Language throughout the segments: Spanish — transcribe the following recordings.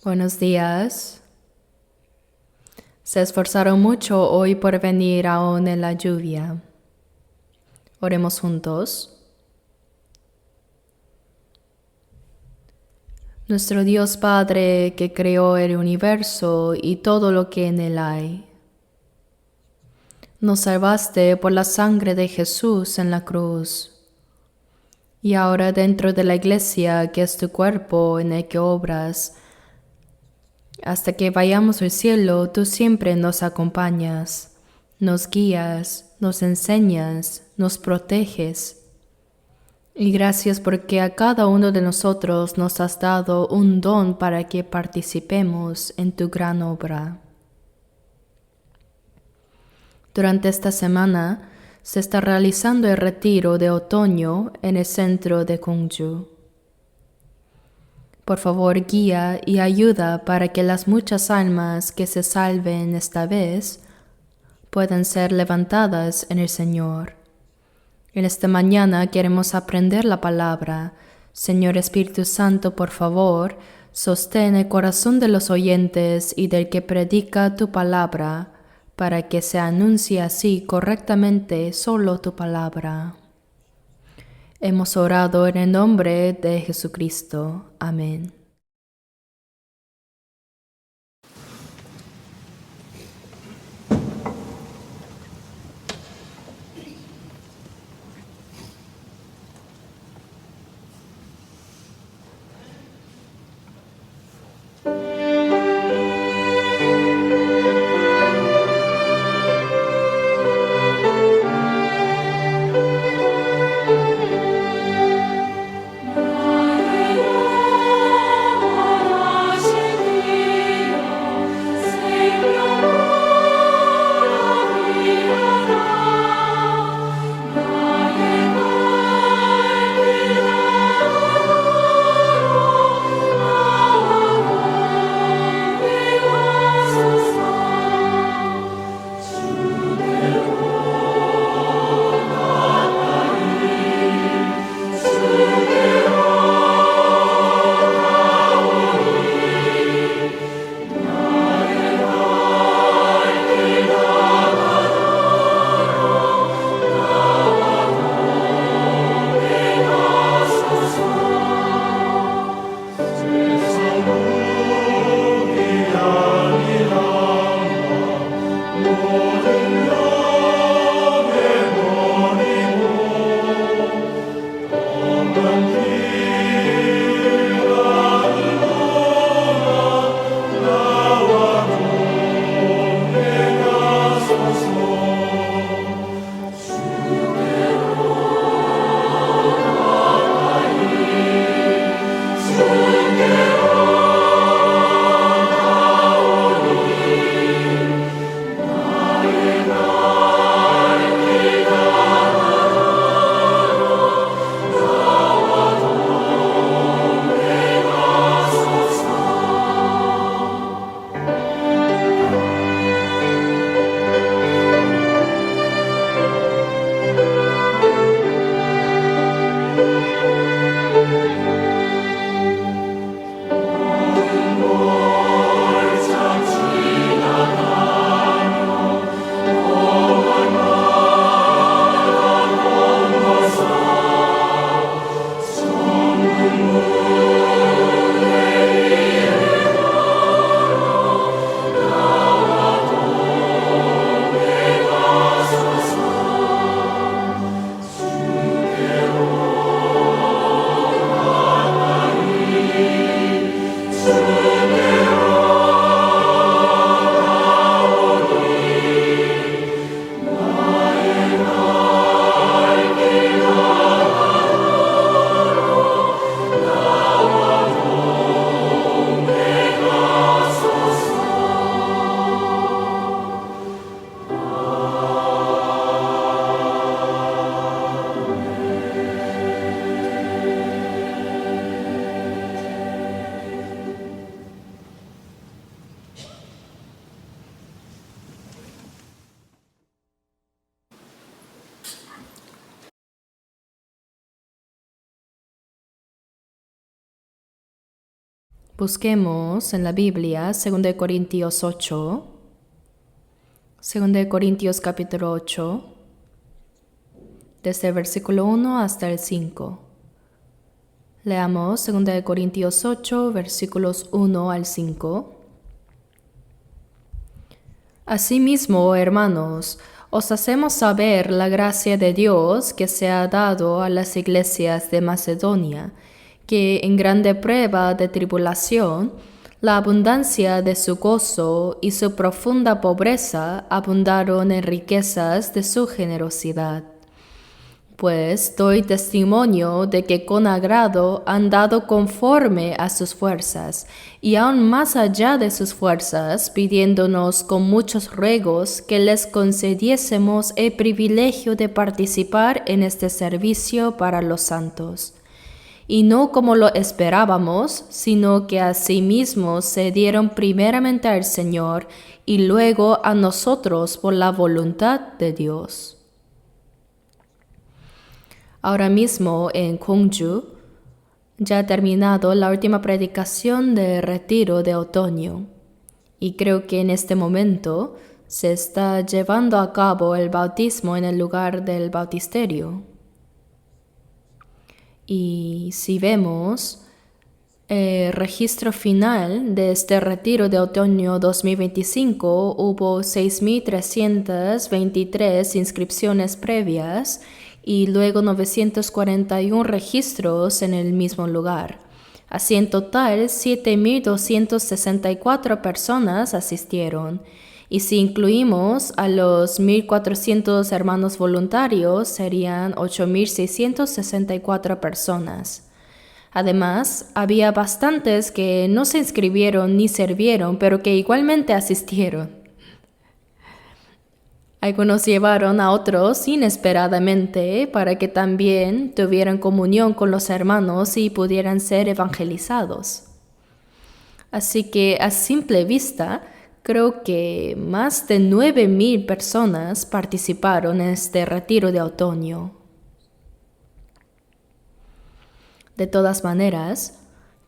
Buenos días. Se esforzaron mucho hoy por venir aún en la lluvia. Oremos juntos. Nuestro Dios Padre, que creó el universo y todo lo que en él hay, nos salvaste por la sangre de Jesús en la cruz. Y ahora dentro de la iglesia, que es tu cuerpo en el que obras, hasta que vayamos al cielo, tú siempre nos acompañas, nos guías, nos enseñas, nos proteges. Y gracias porque a cada uno de nosotros nos has dado un don para que participemos en tu gran obra. Durante esta semana se está realizando el retiro de otoño en el centro de Gwangju. Por favor, guía y ayuda para que las muchas almas que se salven esta vez puedan ser levantadas en el Señor. En esta mañana queremos aprender la palabra. Señor Espíritu Santo, por favor, sostén el corazón de los oyentes y del que predica tu palabra, para que se anuncie así correctamente solo tu palabra. Hemos orado en el nombre de Jesucristo. Amén. Busquemos en la Biblia 2 Corintios 8, 2 Corintios capítulo 8, desde el versículo 1 hasta el 5. Leamos 2 Corintios 8, versículos 1 al 5. Asimismo, hermanos, os hacemos saber la gracia de Dios que se ha dado a las iglesias de Macedonia, que en grande prueba de tribulación, la abundancia de su gozo y su profunda pobreza abundaron en riquezas de su generosidad. Pues doy testimonio de que con agrado han dado conforme a sus fuerzas, y aún más allá de sus fuerzas, pidiéndonos con muchos ruegos que les concediésemos el privilegio de participar en este servicio para los santos. Y no como lo esperábamos, sino que asimismo se dieron primeramente al Señor y luego a nosotros por la voluntad de Dios. Ahora mismo en Gwangju ya ha terminado la última predicación de retiro de otoño y creo que en este momento se está llevando a cabo el bautismo en el lugar del bautisterio. Y si vemos el registro final de este retiro de otoño 2025, hubo 6.323 inscripciones previas y luego 941 registros en el mismo lugar. Así en total, 7.264 personas asistieron. Y si incluimos a los 1.400 hermanos voluntarios, serían 8.664 personas. Además, había bastantes que no se inscribieron ni sirvieron, pero que igualmente asistieron. Algunos llevaron a otros inesperadamente para que también tuvieran comunión con los hermanos y pudieran ser evangelizados. Así que a simple vista, creo que más de 9.000 personas participaron en este retiro de otoño. De todas maneras,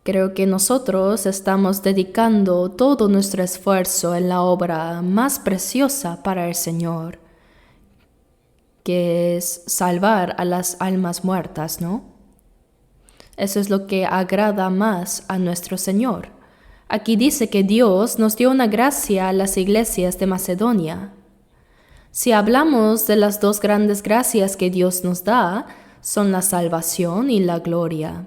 creo que nosotros estamos dedicando todo nuestro esfuerzo en la obra más preciosa para el Señor, que es salvar a las almas muertas, ¿no? Eso es lo que agrada más a nuestro Señor. Aquí dice que Dios nos dio una gracia a las iglesias de Macedonia. Si hablamos de las dos grandes gracias que Dios nos da, son la salvación y la gloria.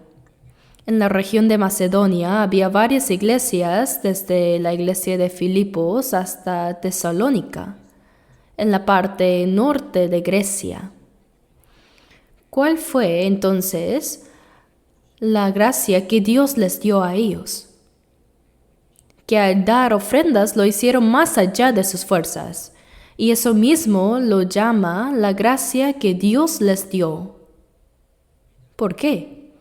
En la región de Macedonia había varias iglesias, desde la iglesia de Filipos hasta Tesalónica, en la parte norte de Grecia. ¿Cuál fue entonces la gracia que Dios les dio a ellos? Que al dar ofrendas lo hicieron más allá de sus fuerzas, y eso mismo lo llama la gracia que Dios les dio. ¿Por qué?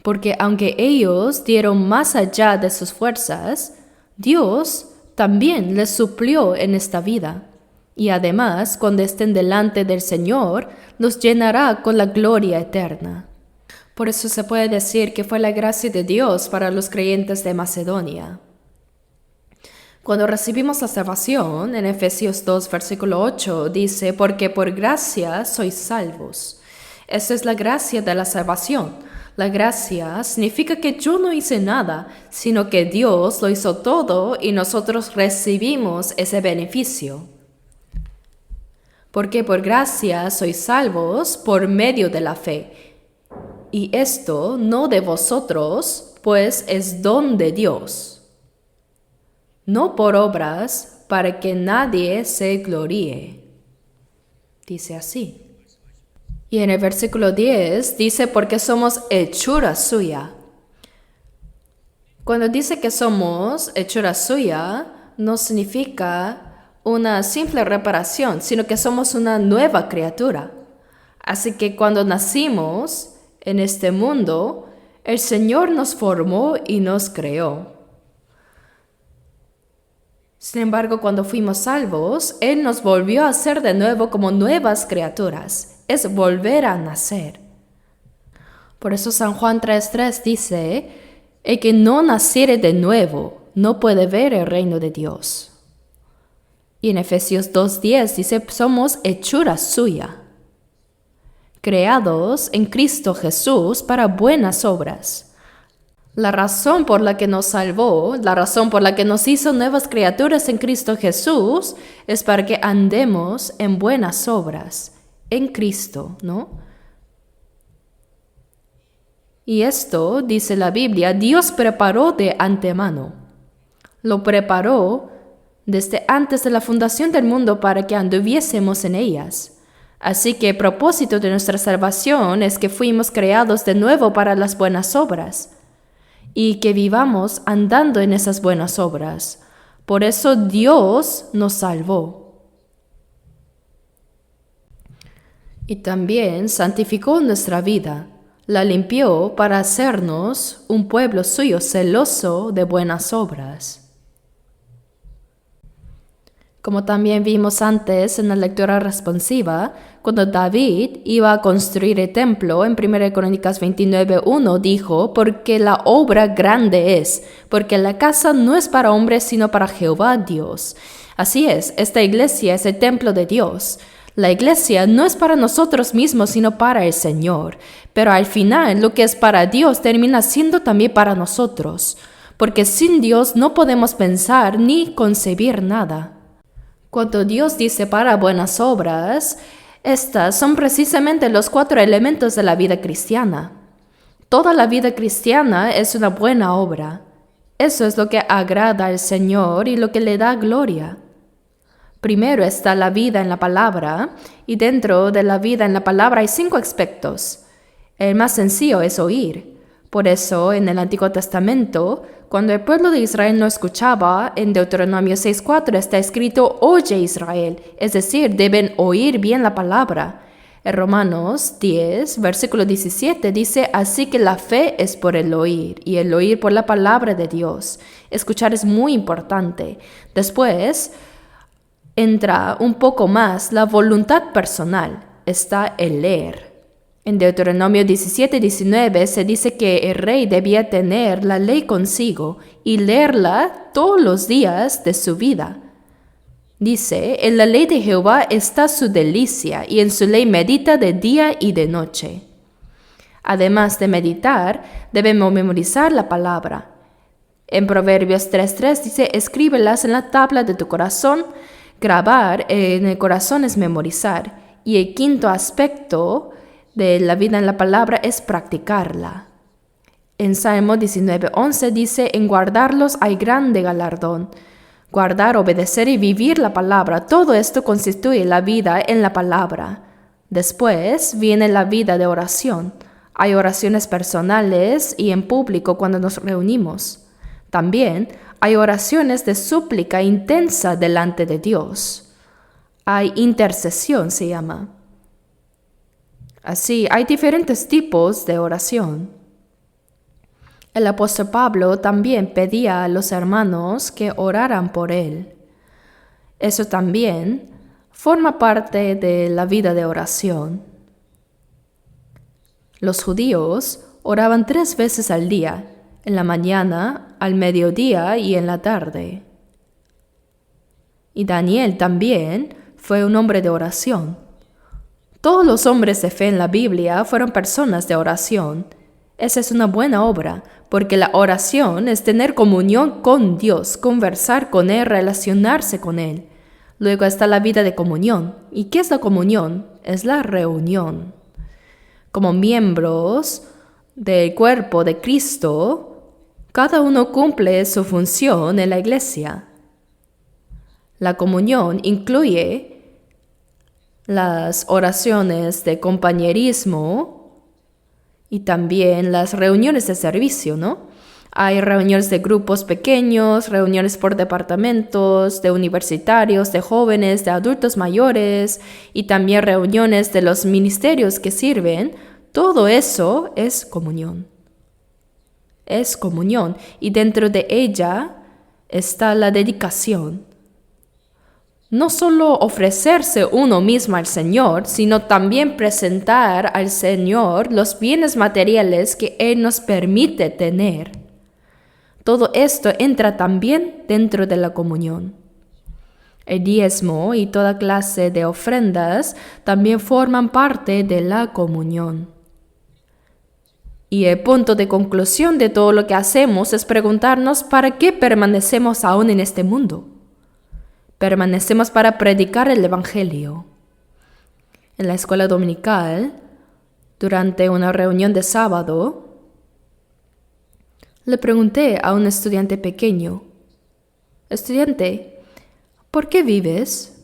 Porque aunque ellos dieron más allá de sus fuerzas, Dios también les suplió en esta vida. Y además, cuando estén delante del Señor, los llenará con la gloria eterna. Por eso se puede decir que fue la gracia de Dios para los creyentes de Macedonia. Cuando recibimos la salvación, en Efesios 2, versículo 8, dice, porque por gracia sois salvos. Esa es la gracia de la salvación. La gracia significa que yo no hice nada, sino que Dios lo hizo todo y nosotros recibimos ese beneficio. Porque por gracia sois salvos por medio de la fe. Y esto no de vosotros, pues es don de Dios. No por obras, para que nadie se gloríe. Dice así. Y en el versículo 10 dice, porque somos hechura suya. Cuando dice que somos hechura suya, no significa una simple reparación, sino que somos una nueva criatura. Así que cuando nacimos en este mundo, el Señor nos formó y nos creó. Sin embargo, cuando fuimos salvos, Él nos volvió a hacer de nuevo como nuevas criaturas. Es volver a nacer. Por eso San Juan 3:3 dice El que no naciere de nuevo no puede ver el reino de Dios. Y en Efesios 2:10 dice, somos hechura suya, creados en Cristo Jesús para buenas obras. La razón por la que nos salvó, la razón por la que nos hizo nuevas criaturas en Cristo Jesús, es para que andemos en buenas obras, en Cristo, ¿no? Y esto, dice la Biblia, Dios preparó de antemano. Lo preparó desde antes de la fundación del mundo para que anduviésemos en ellas. Así que el propósito de nuestra salvación es que fuimos creados de nuevo para las buenas obras y que vivamos andando en esas buenas obras. Por eso Dios nos salvó. Y también santificó nuestra vida, la limpió para hacernos un pueblo suyo celoso de buenas obras. Como también vimos antes en la lectura responsiva, cuando David iba a construir el templo, en 1 Crónicas 29:1 dijo, porque la obra grande es, porque la casa no es para hombres, sino para Jehová Dios. Así es, esta iglesia es el templo de Dios. La iglesia no es para nosotros mismos, sino para el Señor. Pero al final, lo que es para Dios termina siendo también para nosotros, porque sin Dios no podemos pensar ni concebir nada. Cuando Dios dice para buenas obras, estas son precisamente los 4 elementos de la vida cristiana. Toda la vida cristiana es una buena obra. Eso es lo que agrada al Señor y lo que le da gloria. Primero está la vida en la palabra, y dentro de la vida en la palabra hay 5 aspectos. El más sencillo es oír. Por eso, en el Antiguo Testamento, cuando el pueblo de Israel no escuchaba, en Deuteronomio 6:4 está escrito, oye Israel, es decir, deben oír bien la palabra. En Romanos 10, versículo 17 dice, así que la fe es por el oír, y el oír por la palabra de Dios. Escuchar es muy importante. Después entra un poco más la voluntad personal, está el leer. En Deuteronomio 17:19 se dice que el rey debía tener la ley consigo y leerla todos los días de su vida. Dice, en la ley de Jehová está su delicia, y en su ley medita de día y de noche. Además de meditar, debemos memorizar la palabra. En Proverbios 3:3 dice, escríbelas en la tabla de tu corazón. Grabar en el corazón es memorizar. Y el quinto aspecto de la vida en la palabra es practicarla. En Salmo 19:11 dice, en guardarlos hay grande galardón. Guardar, obedecer y vivir la palabra, todo esto constituye la vida en la palabra. Después viene la vida de oración. Hay oraciones personales y en público cuando nos reunimos. También hay oraciones de súplica intensa delante de Dios. Hay intercesión, se llama. Así, hay diferentes tipos de oración. El apóstol Pablo también pedía a los hermanos que oraran por él. Eso también forma parte de la vida de oración. Los judíos oraban 3 veces al día, en la mañana, al mediodía y en la tarde. Y Daniel también fue un hombre de oración. Todos los hombres de fe en la Biblia fueron personas de oración. Esa es una buena obra, porque la oración es tener comunión con Dios, conversar con Él, relacionarse con Él. Luego está la vida de comunión. ¿Y qué es la comunión? Es la reunión. Como miembros del cuerpo de Cristo, cada uno cumple su función en la iglesia. La comunión incluye las oraciones de compañerismo y también las reuniones de servicio, ¿no? Hay reuniones de grupos pequeños, reuniones por departamentos, de universitarios, de jóvenes, de adultos mayores y también reuniones de los ministerios que sirven. Todo eso es comunión. Es comunión y dentro de ella está la dedicación. No solo ofrecerse uno mismo al Señor, sino también presentar al Señor los bienes materiales que Él nos permite tener. Todo esto entra también dentro de la comunión. El diezmo y toda clase de ofrendas también forman parte de la comunión. Y el punto de conclusión de todo lo que hacemos es preguntarnos ¿para qué permanecemos aún en este mundo? Permanecemos para predicar el Evangelio. En la escuela dominical, durante una reunión de sábado, le pregunté a un estudiante pequeño, «Estudiante, ¿por qué vives?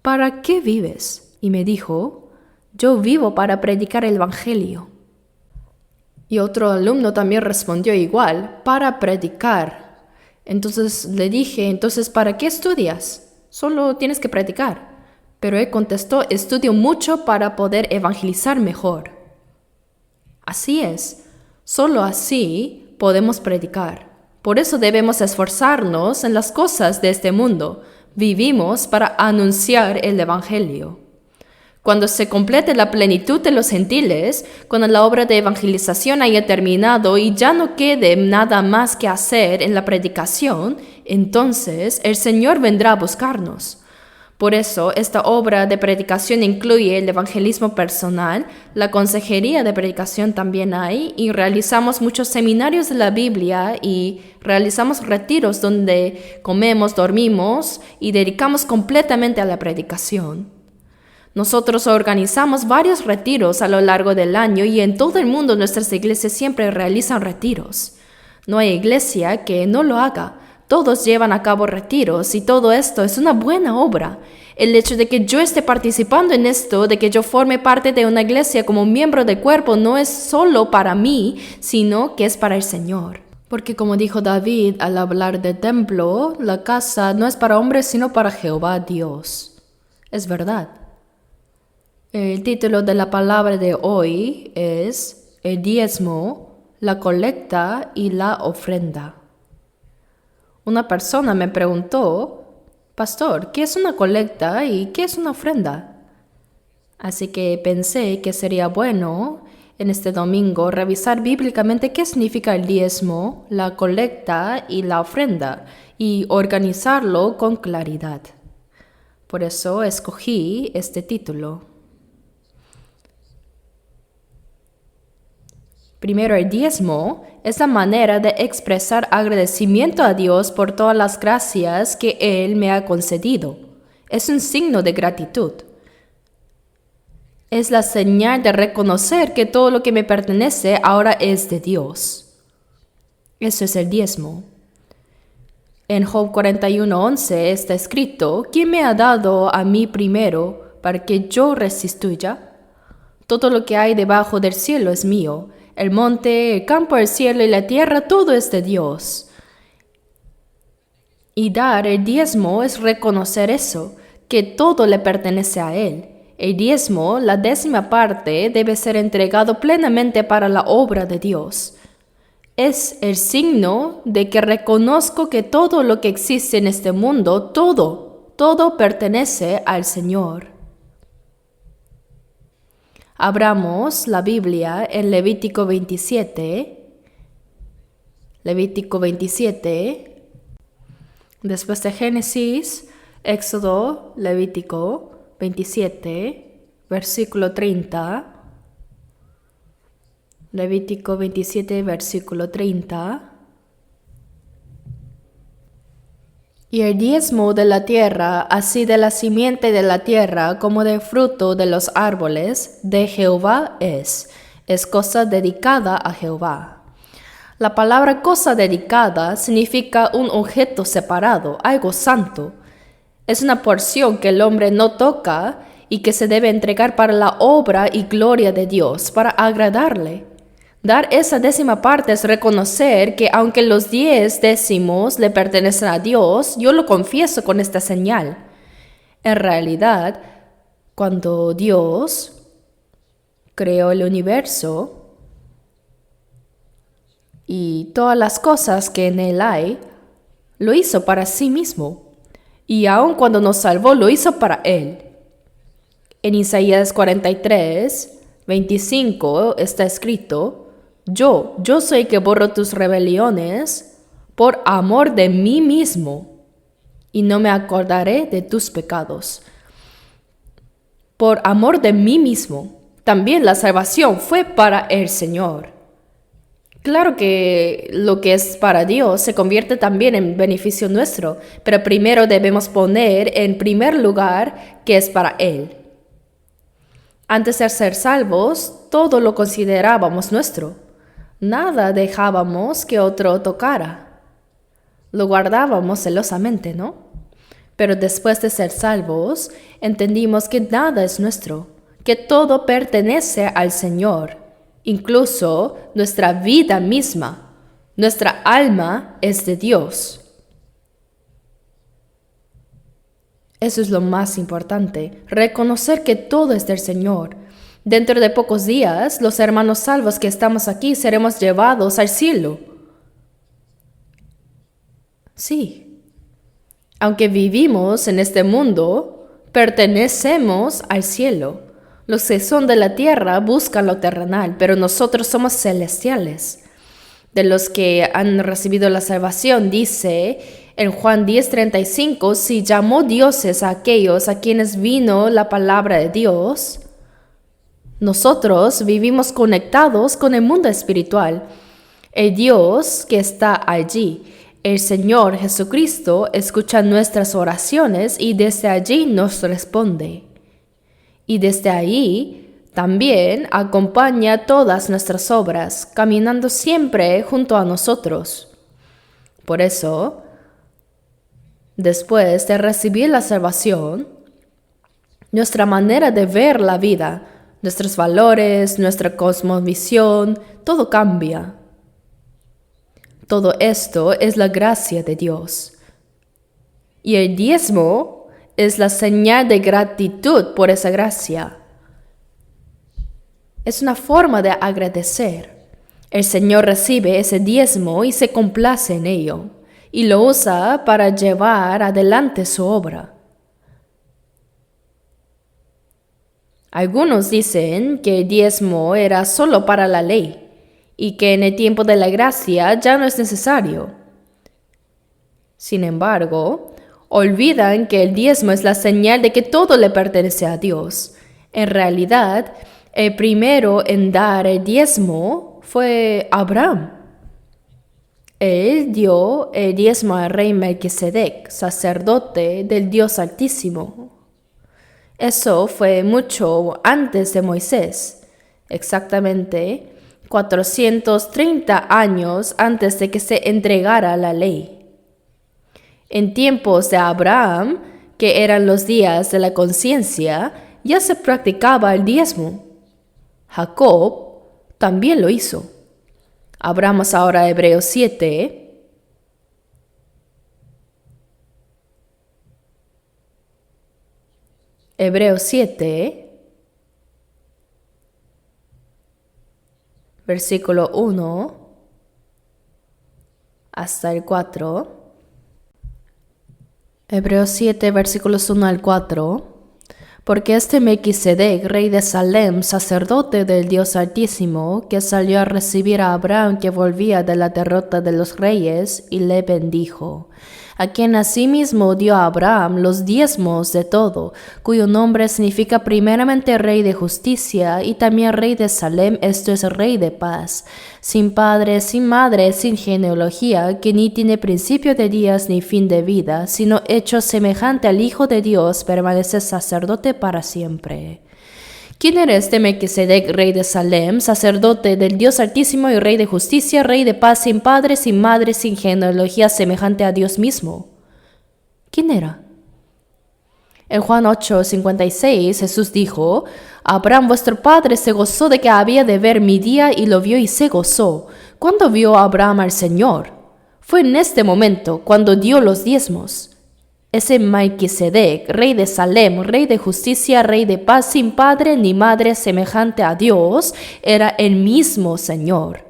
¿Para qué vives?» Y me dijo, «Yo vivo para predicar el Evangelio». Y otro alumno también respondió igual, «Para predicar». Entonces le dije, «Entonces, ¿para qué estudias? Solo tienes que predicar». Pero él contestó, «Estudio mucho para poder evangelizar mejor». Así es, solo así podemos predicar. Por eso debemos esforzarnos en las cosas de este mundo. Vivimos para anunciar el Evangelio. Cuando se complete la plenitud de los gentiles, cuando la obra de evangelización haya terminado y ya no quede nada más que hacer en la predicación, entonces el Señor vendrá a buscarnos. Por eso, esta obra de predicación incluye el evangelismo personal, la consejería de predicación también hay, y realizamos muchos seminarios de la Biblia y realizamos retiros donde comemos, dormimos y dedicamos completamente a la predicación. Nosotros organizamos varios retiros a lo largo del año y en todo el mundo nuestras iglesias siempre realizan retiros. No hay iglesia que no lo haga. Todos llevan a cabo retiros y todo esto es una buena obra. El hecho de que yo esté participando en esto, de que yo forme parte de una iglesia como miembro del cuerpo, no es solo para mí, sino que es para el Señor. Porque como dijo David al hablar del templo, la casa no es para hombres, sino para Jehová Dios. Es verdad. El título de la palabra de hoy es el diezmo, la colecta y la ofrenda. Una persona me preguntó, «Pastor, ¿qué es una colecta y qué es una ofrenda?» Así que pensé que sería bueno en este domingo revisar bíblicamente qué significa el diezmo, la colecta y la ofrenda y organizarlo con claridad. Por eso escogí este título. Primero, el diezmo es la manera de expresar agradecimiento a Dios por todas las gracias que Él me ha concedido. Es un signo de gratitud. Es la señal de reconocer que todo lo que me pertenece ahora es de Dios. Eso es el diezmo. En Job 41:11 está escrito, «¿Quién me ha dado a mí primero para que yo restituya? Todo lo que hay debajo del cielo es mío. El monte, el campo, el cielo y la tierra, todo es de Dios». Y dar el diezmo es reconocer eso, que todo le pertenece a Él. El diezmo, la 10ª parte, debe ser entregado plenamente para la obra de Dios. Es el signo de que reconozco que todo lo que existe en este mundo, todo pertenece al Señor. Abramos la Biblia en Levítico 27. Después de Génesis, Éxodo, Levítico 27, versículo 30. Levítico 27, versículo 30. Y el diezmo de la tierra, así de la simiente de la tierra como del fruto de los árboles, de Jehová es cosa dedicada a Jehová. La palabra cosa dedicada significa un objeto separado, algo santo. Es una porción que el hombre no toca y que se debe entregar para la obra y gloria de Dios, para agradarle. Dar esa 10ª parte es reconocer que aunque los 10 décimos le pertenecen a Dios, yo lo confieso con esta señal. En realidad, cuando Dios creó el universo y todas las cosas que en él hay, lo hizo para sí mismo. Y aun cuando nos salvó, lo hizo para Él. En Isaías 43, 25 está escrito, Yo soy que borro tus rebeliones por amor de mí mismo, y no me acordaré de tus pecados. Por amor de mí mismo, también la salvación fue para el Señor. Claro que lo que es para Dios se convierte también en beneficio nuestro, pero primero debemos poner en primer lugar que es para Él. Antes de ser salvos, todo lo considerábamos nuestro. Nada dejábamos que otro tocara. Lo guardábamos celosamente, ¿no? Pero después de ser salvos, entendimos que nada es nuestro, que todo pertenece al Señor, incluso nuestra vida misma. Nuestra alma es de Dios. Eso es lo más importante, reconocer que todo es del Señor. Dentro de pocos días, los hermanos salvos que estamos aquí seremos llevados al cielo. Sí, aunque vivimos en este mundo, pertenecemos al cielo. Los que son de la tierra buscan lo terrenal, pero nosotros somos celestiales. De los que han recibido la salvación, dice en Juan 10:35, si llamó dioses a aquellos a quienes vino la palabra de Dios, nosotros vivimos conectados con el mundo espiritual. El Dios que está allí, el Señor Jesucristo, escucha nuestras oraciones y desde allí nos responde. Y desde ahí también acompaña todas nuestras obras, caminando siempre junto a nosotros. Por eso, después de recibir la salvación, nuestra manera de ver la vida, nuestros valores, nuestra cosmovisión, todo cambia. Todo esto es la gracia de Dios. Y el diezmo es la señal de gratitud por esa gracia. Es una forma de agradecer. El Señor recibe ese diezmo y se complace en ello, y lo usa para llevar adelante su obra. Algunos dicen que el diezmo era solo para la ley, y que en el tiempo de la gracia ya no es necesario. Sin embargo, olvidan que el diezmo es la señal de que todo le pertenece a Dios. En realidad, el primero en dar el diezmo fue Abraham. Él dio el diezmo al rey Melquisedec, sacerdote del Dios Altísimo. Eso fue mucho antes de Moisés, exactamente 430 años antes de que se entregara la ley. En tiempos de Abraham, que eran los días de la conciencia, ya se practicaba el diezmo. Jacob también lo hizo. Abramos ahora Hebreos 7. Hebreos 7. Versículo 1 hasta el 4. Hebreos 7, versículos 1 al 4. Porque este Melquisedec, rey de Salem, sacerdote del Dios Altísimo, que salió a recibir a Abraham que volvía de la derrota de los reyes, y le bendijo, a quien asimismo dio a Abraham los diezmos de todo, cuyo nombre significa primeramente rey de justicia, y también rey de Salem, esto es rey de paz, sin padre, sin madre, sin genealogía, que ni tiene principio de días ni fin de vida, sino hecho semejante al Hijo de Dios, permanece sacerdote para siempre. ¿Quién era este Melquisedec, rey de Salem, sacerdote del Dios Altísimo y rey de justicia, rey de paz, sin padre, sin madre, sin genealogía, semejante a Dios mismo? ¿Quién era? En Juan 8:56 Jesús dijo, Abraham vuestro padre se gozó de que había de ver mi día y lo vio y se gozó. ¿Cuándo vio Abraham al Señor? Fue en este momento, cuando dio los diezmos. Ese Melquisedec, rey de Salem, rey de justicia, rey de paz, sin padre ni madre, semejante a Dios, era el mismo Señor.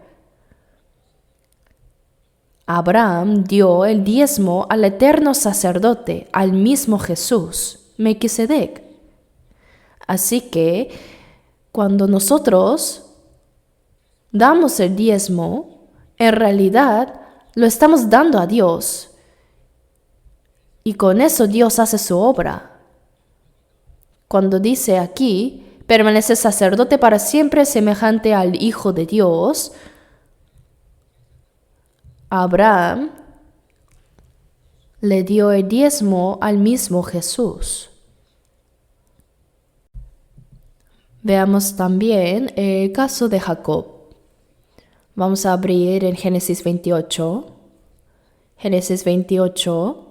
Abraham dio el diezmo al eterno sacerdote, al mismo Jesús, Melquisedec. Así que, cuando nosotros damos el diezmo, en realidad lo estamos dando a Dios. Y con eso Dios hace su obra. Cuando dice aquí, permanece sacerdote para siempre semejante al Hijo de Dios, Abraham le dio el diezmo al mismo Jesús. Veamos también el caso de Jacob. Vamos a abrir en Génesis 28. Génesis 28.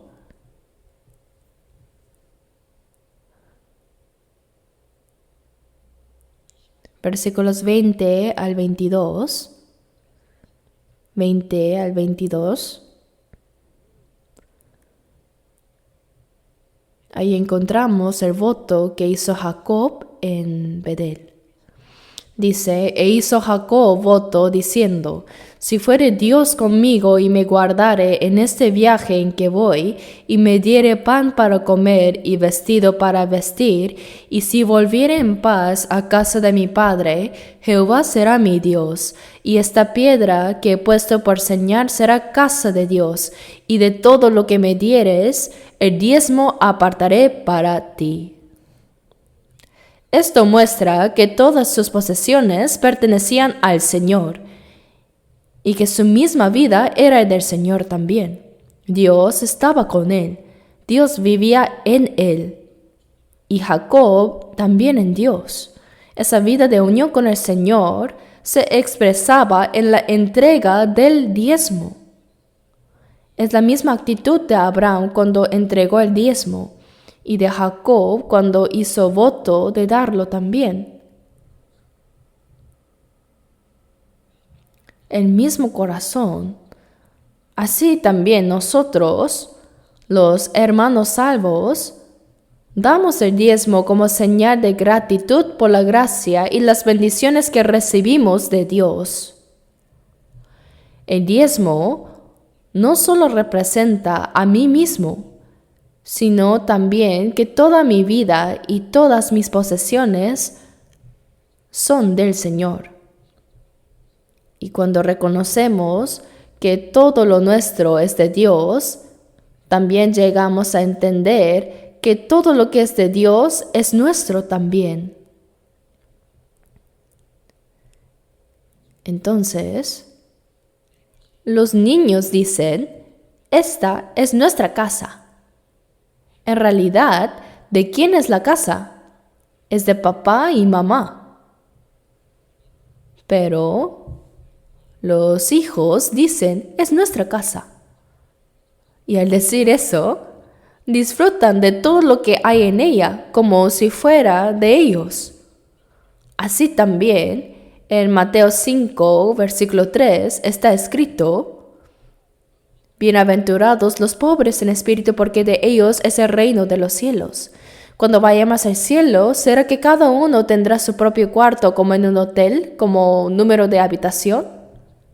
Versículos 20 al 22. 20 al 22. Ahí encontramos el voto que hizo Jacob en Betel. Dice, e hizo Jacob voto diciendo, si fuere Dios conmigo y me guardare en este viaje en que voy, y me diere pan para comer y vestido para vestir, y si volviere en paz a casa de mi padre, Jehová será mi Dios, y esta piedra que he puesto por señal será casa de Dios, y de todo lo que me dieres, el diezmo apartaré para ti. Esto muestra que todas sus posesiones pertenecían al Señor y que su misma vida era del Señor también. Dios estaba con él, Dios vivía en él y Jacob también en Dios. Esa vida de unión con el Señor se expresaba en la entrega del diezmo. Es la misma actitud de Abraham cuando entregó el diezmo, y de Jacob cuando hizo voto de darlo también. El mismo corazón. Así también nosotros, los hermanos salvos, damos el diezmo como señal de gratitud por la gracia y las bendiciones que recibimos de Dios. El diezmo no solo representa a mí mismo, sino también que toda mi vida y todas mis posesiones son del Señor. Y cuando reconocemos que todo lo nuestro es de Dios, también llegamos a entender que todo lo que es de Dios es nuestro también. Entonces, los niños dicen, esta es nuestra casa. En realidad, ¿de quién es la casa? Es de papá y mamá. Pero los hijos dicen, es nuestra casa. Y al decir eso, disfrutan de todo lo que hay en ella, como si fuera de ellos. Así también, en Mateo 5, versículo 3, está escrito, bienaventurados los pobres en espíritu, porque de ellos es el reino de los cielos. Cuando vayamos al cielo, ¿será que cada uno tendrá su propio cuarto como en un hotel, como número de habitación?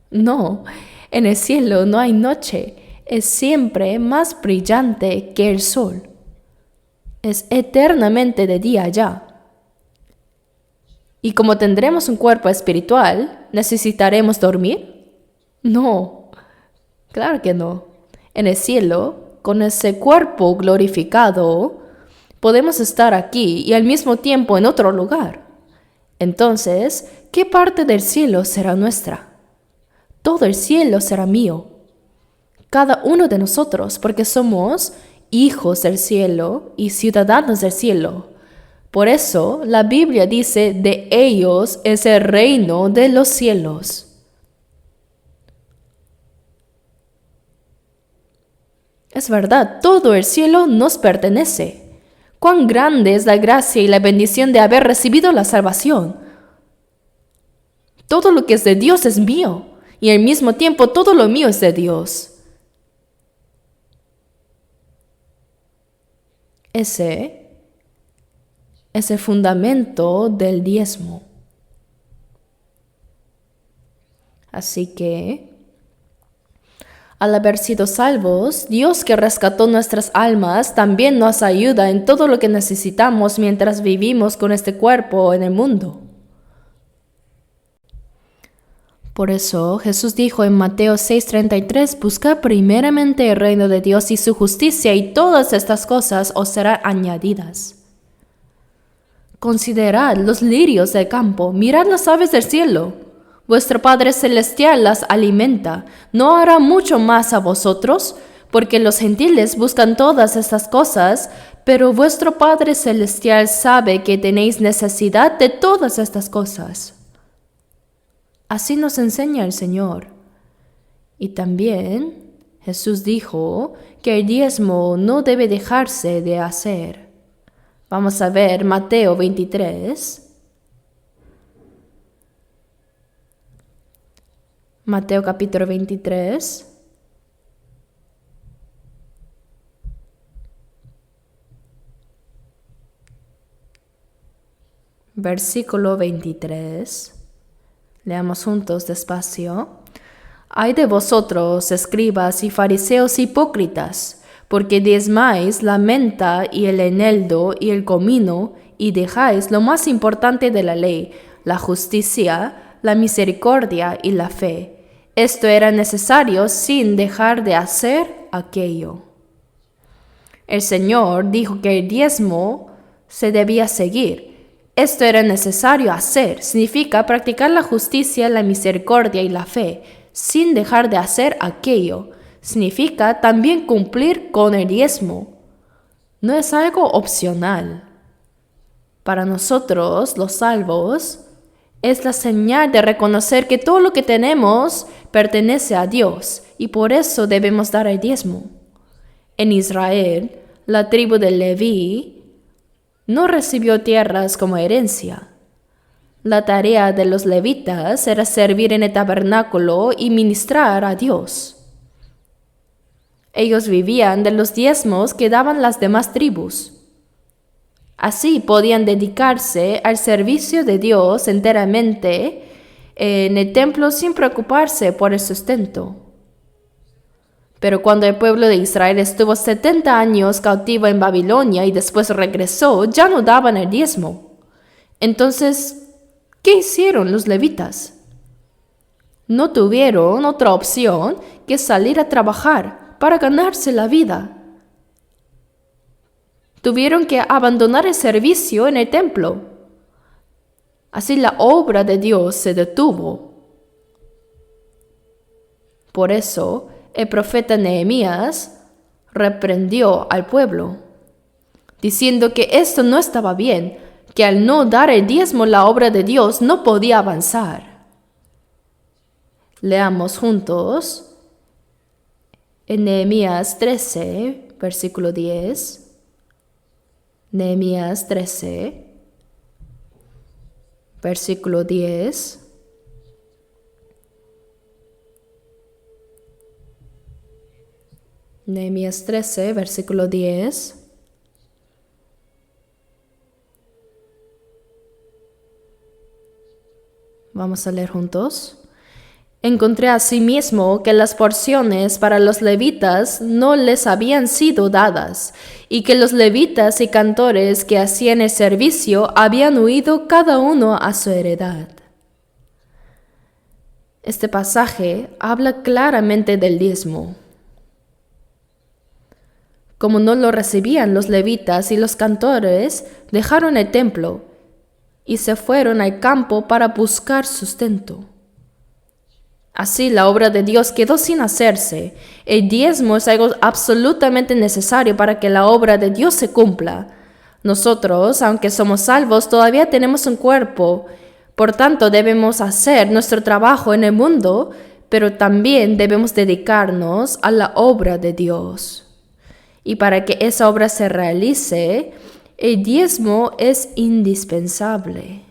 No, en el cielo no hay noche, es siempre más brillante que el sol. Es eternamente de día ya. Y como tendremos un cuerpo espiritual, ¿necesitaremos dormir? No. Claro que no. En el cielo, con ese cuerpo glorificado, podemos estar aquí y al mismo tiempo en otro lugar. Entonces, ¿qué parte del cielo será nuestra? Todo el cielo será mío. Cada uno de nosotros, porque somos hijos del cielo y ciudadanos del cielo. Por eso, la Biblia dice, de ellos es el reino de los cielos. Es verdad, todo el cielo nos pertenece. Cuán grande es la gracia y la bendición de haber recibido la salvación. Todo lo que es de Dios es mío, y al mismo tiempo todo lo mío es de Dios. Ese es el fundamento del diezmo. Así que, al haber sido salvos, Dios que rescató nuestras almas también nos ayuda en todo lo que necesitamos mientras vivimos con este cuerpo en el mundo. Por eso Jesús dijo en Mateo 6:33, buscad primeramente el reino de Dios y su justicia, y todas estas cosas os serán añadidas. Considerad los lirios del campo, mirad las aves del cielo. Vuestro Padre Celestial las alimenta. ¿No hará mucho más a vosotros? Porque los gentiles buscan todas estas cosas, pero vuestro Padre Celestial sabe que tenéis necesidad de todas estas cosas. Así nos enseña el Señor. Y también Jesús dijo que el diezmo no debe dejarse de hacer. Vamos a ver Mateo 23. Mateo capítulo 23. Versículo 23. Leamos juntos despacio. Ay de vosotros, escribas y fariseos hipócritas, porque diezmáis la menta y el eneldo y el comino, y dejáis lo más importante de la ley, la justicia, la misericordia y la fe. Esto era necesario sin dejar de hacer aquello. El Señor dijo que el diezmo se debía seguir. Esto era necesario hacer, significa practicar la justicia, la misericordia y la fe, sin dejar de hacer aquello. Significa también cumplir con el diezmo. No es algo opcional. Para nosotros, los salvos, es la señal de reconocer que todo lo que tenemos pertenece a Dios y por eso debemos dar el diezmo. En Israel, la tribu de Leví no recibió tierras como herencia. La tarea de los levitas era servir en el tabernáculo y ministrar a Dios. Ellos vivían de los diezmos que daban las demás tribus. Así podían dedicarse al servicio de Dios enteramente en el templo sin preocuparse por el sustento. Pero cuando el pueblo de Israel estuvo 70 años cautivo en Babilonia y después regresó, ya no daban el diezmo. Entonces, ¿qué hicieron los levitas? No tuvieron otra opción que salir a trabajar para ganarse la vida. Tuvieron que abandonar el servicio en el templo. Así la obra de Dios se detuvo. Por eso, el profeta Nehemías reprendió al pueblo, diciendo que esto no estaba bien, que al no dar el diezmo la obra de Dios no podía avanzar. Leamos juntos en Nehemías 13, versículo 10. Nehemías 13, versículo 10. Nehemías 13, versículo 10. Vamos a leer juntos. Encontré asimismo que las porciones para los levitas no les habían sido dadas, y que los levitas y cantores que hacían el servicio habían huido cada uno a su heredad. Este pasaje habla claramente del diezmo. Como no lo recibían los levitas y los cantores, dejaron el templo y se fueron al campo para buscar sustento. Así la obra de Dios quedó sin hacerse. El diezmo es algo absolutamente necesario para que la obra de Dios se cumpla. Nosotros, aunque somos salvos, todavía tenemos un cuerpo. Por tanto, debemos hacer nuestro trabajo en el mundo, pero también debemos dedicarnos a la obra de Dios. Y para que esa obra se realice, el diezmo es indispensable.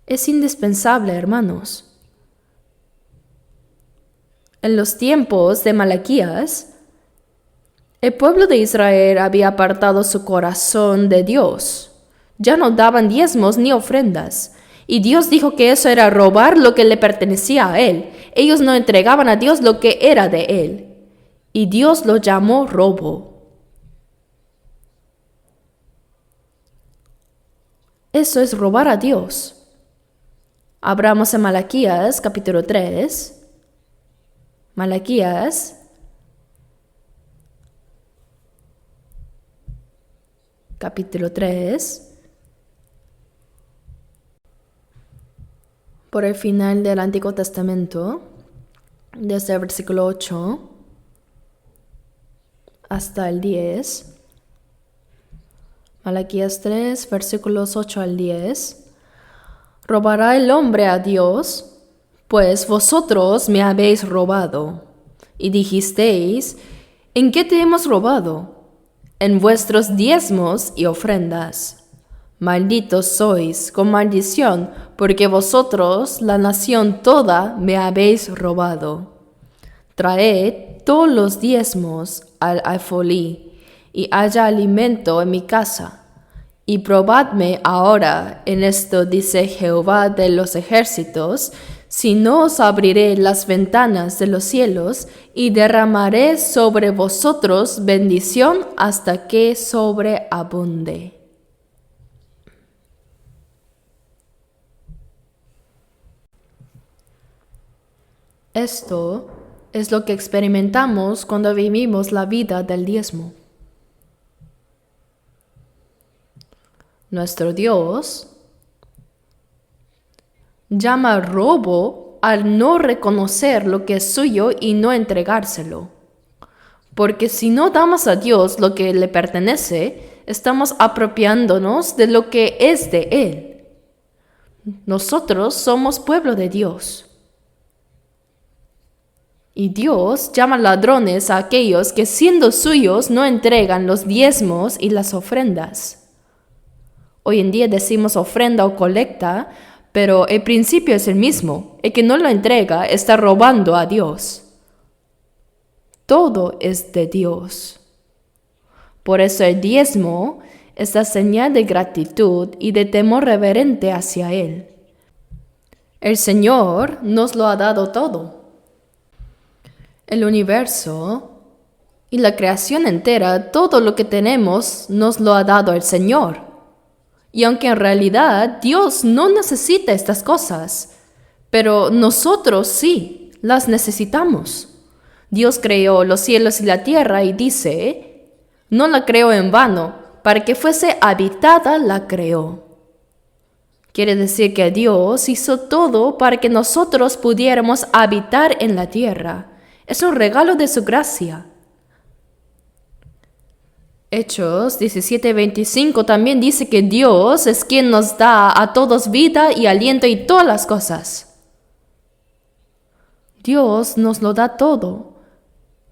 Es indispensable, hermanos. En los tiempos de Malaquías, el pueblo de Israel había apartado su corazón de Dios. Ya no daban diezmos ni ofrendas. Y Dios dijo que eso era robar lo que le pertenecía a Él. Ellos no entregaban a Dios lo que era de Él. Y Dios lo llamó robo. Eso es robar a Dios. Abramos en Malaquías, capítulo 3. Malaquías, capítulo 3. Por el final del Antiguo Testamento, desde el versículo 8 hasta el 10. Malaquías 3, versículos 8 al 10. ¿Robará el hombre a Dios? Pues vosotros me habéis robado. Y dijisteis, ¿en qué te hemos robado? En vuestros diezmos y ofrendas. Malditos sois con maldición, porque vosotros, la nación toda, me habéis robado. Traed todos los diezmos al alfolí, y haya alimento en mi casa. Y probadme ahora en esto, dice Jehová de los ejércitos, si no os abriré las ventanas de los cielos y derramaré sobre vosotros bendición hasta que sobreabunde. Esto es lo que experimentamos cuando vivimos la vida del diezmo. Nuestro Dios llama robo al no reconocer lo que es suyo y no entregárselo. Porque si no damos a Dios lo que le pertenece, estamos apropiándonos de lo que es de Él. Nosotros somos pueblo de Dios. Y Dios llama ladrones a aquellos que siendo suyos no entregan los diezmos y las ofrendas. Hoy en día decimos ofrenda o colecta, pero el principio es el mismo. El que no lo entrega está robando a Dios. Todo es de Dios. Por eso el diezmo es la señal de gratitud y de temor reverente hacia Él. El Señor nos lo ha dado todo. El universo y la creación entera, todo lo que tenemos, nos lo ha dado el Señor. Y aunque en realidad Dios no necesita estas cosas, pero nosotros sí las necesitamos. Dios creó los cielos y la tierra y dice, no la creó en vano, para que fuese habitada la creó. Quiere decir que Dios hizo todo para que nosotros pudiéramos habitar en la tierra. Es un regalo de su gracia. Hechos 17:25 también dice que Dios es quien nos da a todos vida y aliento y todas las cosas. Dios nos lo da todo.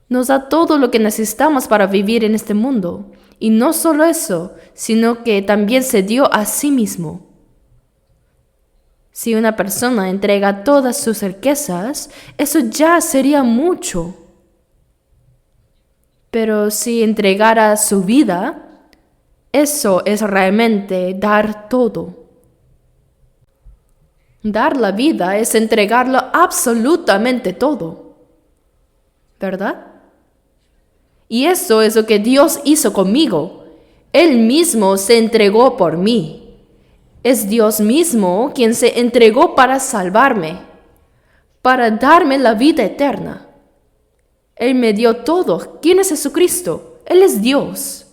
Nos da todo lo que necesitamos para vivir en este mundo. Y no solo eso, sino que también se dio a sí mismo. Si una persona entrega todas sus riquezas, eso ya sería mucho. Pero si entregara su vida, eso es realmente dar todo. Dar la vida es entregarlo absolutamente todo, ¿verdad? Y eso es lo que Dios hizo conmigo. Él mismo se entregó por mí. Es Dios mismo quien se entregó para salvarme, para darme la vida eterna. Él me dio todo. ¿Quién es Jesucristo? Él es Dios.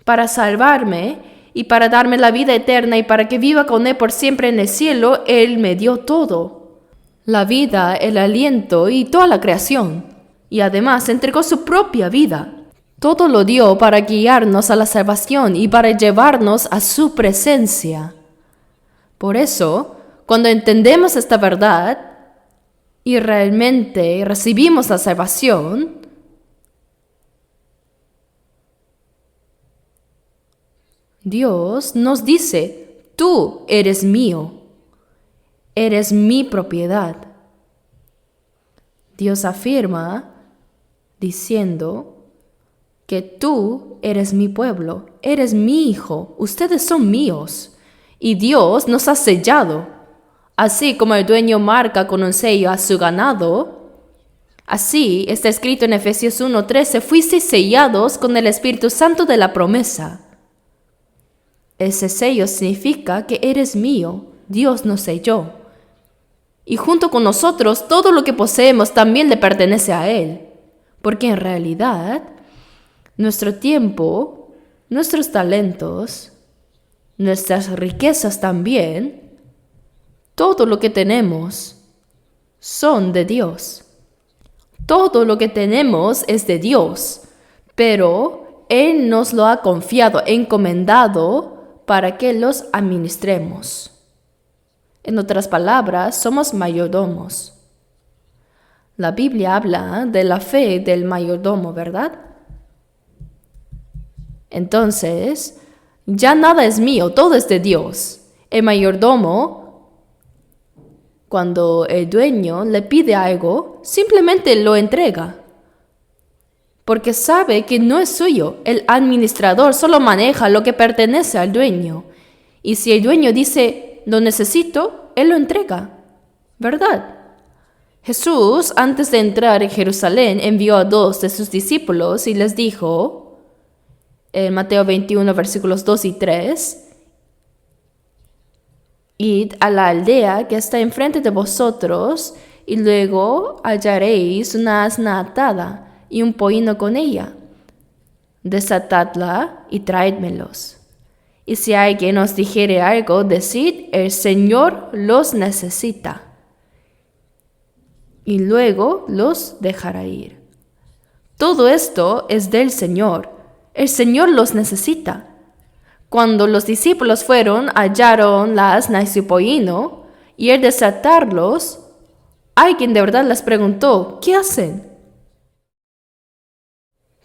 Para salvarme y para darme la vida eterna y para que viva con Él por siempre en el cielo, Él me dio todo. La vida, el aliento y toda la creación. Y además entregó su propia vida. Todo lo dio para guiarnos a la salvación y para llevarnos a su presencia. Por eso, cuando entendemos esta verdad, y realmente recibimos la salvación, Dios nos dice, tú eres mío, eres mi propiedad. Dios afirma diciendo que tú eres mi pueblo, eres mi hijo, ustedes son míos, y Dios nos ha sellado. Así como el dueño marca con un sello a su ganado, así está escrito en Efesios 1:13, fuisteis sellados con el Espíritu Santo de la promesa. Ese sello significa que eres mío, Dios nos selló. Y junto con nosotros, todo lo que poseemos también le pertenece a Él. Porque en realidad, nuestro tiempo, nuestros talentos, nuestras riquezas también, todo lo que tenemos, son de Dios. Todo lo que tenemos es de Dios, pero Él nos lo ha confiado, encomendado para que los administremos. En otras palabras, somos mayordomos. La Biblia habla de la fe del mayordomo, ¿verdad? Entonces, ya nada es mío, todo es de Dios. El mayordomo, cuando el dueño le pide algo, simplemente lo entrega. Porque sabe que no es suyo. El administrador solo maneja lo que pertenece al dueño. Y si el dueño dice, lo necesito, Él lo entrega, ¿verdad? Jesús, antes de entrar en Jerusalén, envió a 2 de sus discípulos y les dijo, en Mateo 21, versículos 2 y 3, id a la aldea que está enfrente de vosotros, y luego hallaréis una asna atada y un pollino con ella. Desatadla y traédmelos. Y si alguien os dijere algo, decid, el Señor los necesita. Y luego los dejará ir. Todo esto es del Señor. El Señor los necesita. Cuando los discípulos fueron, hallaron la asna y su pollino, y al desatarlos, alguien de verdad les preguntó, ¿qué hacen?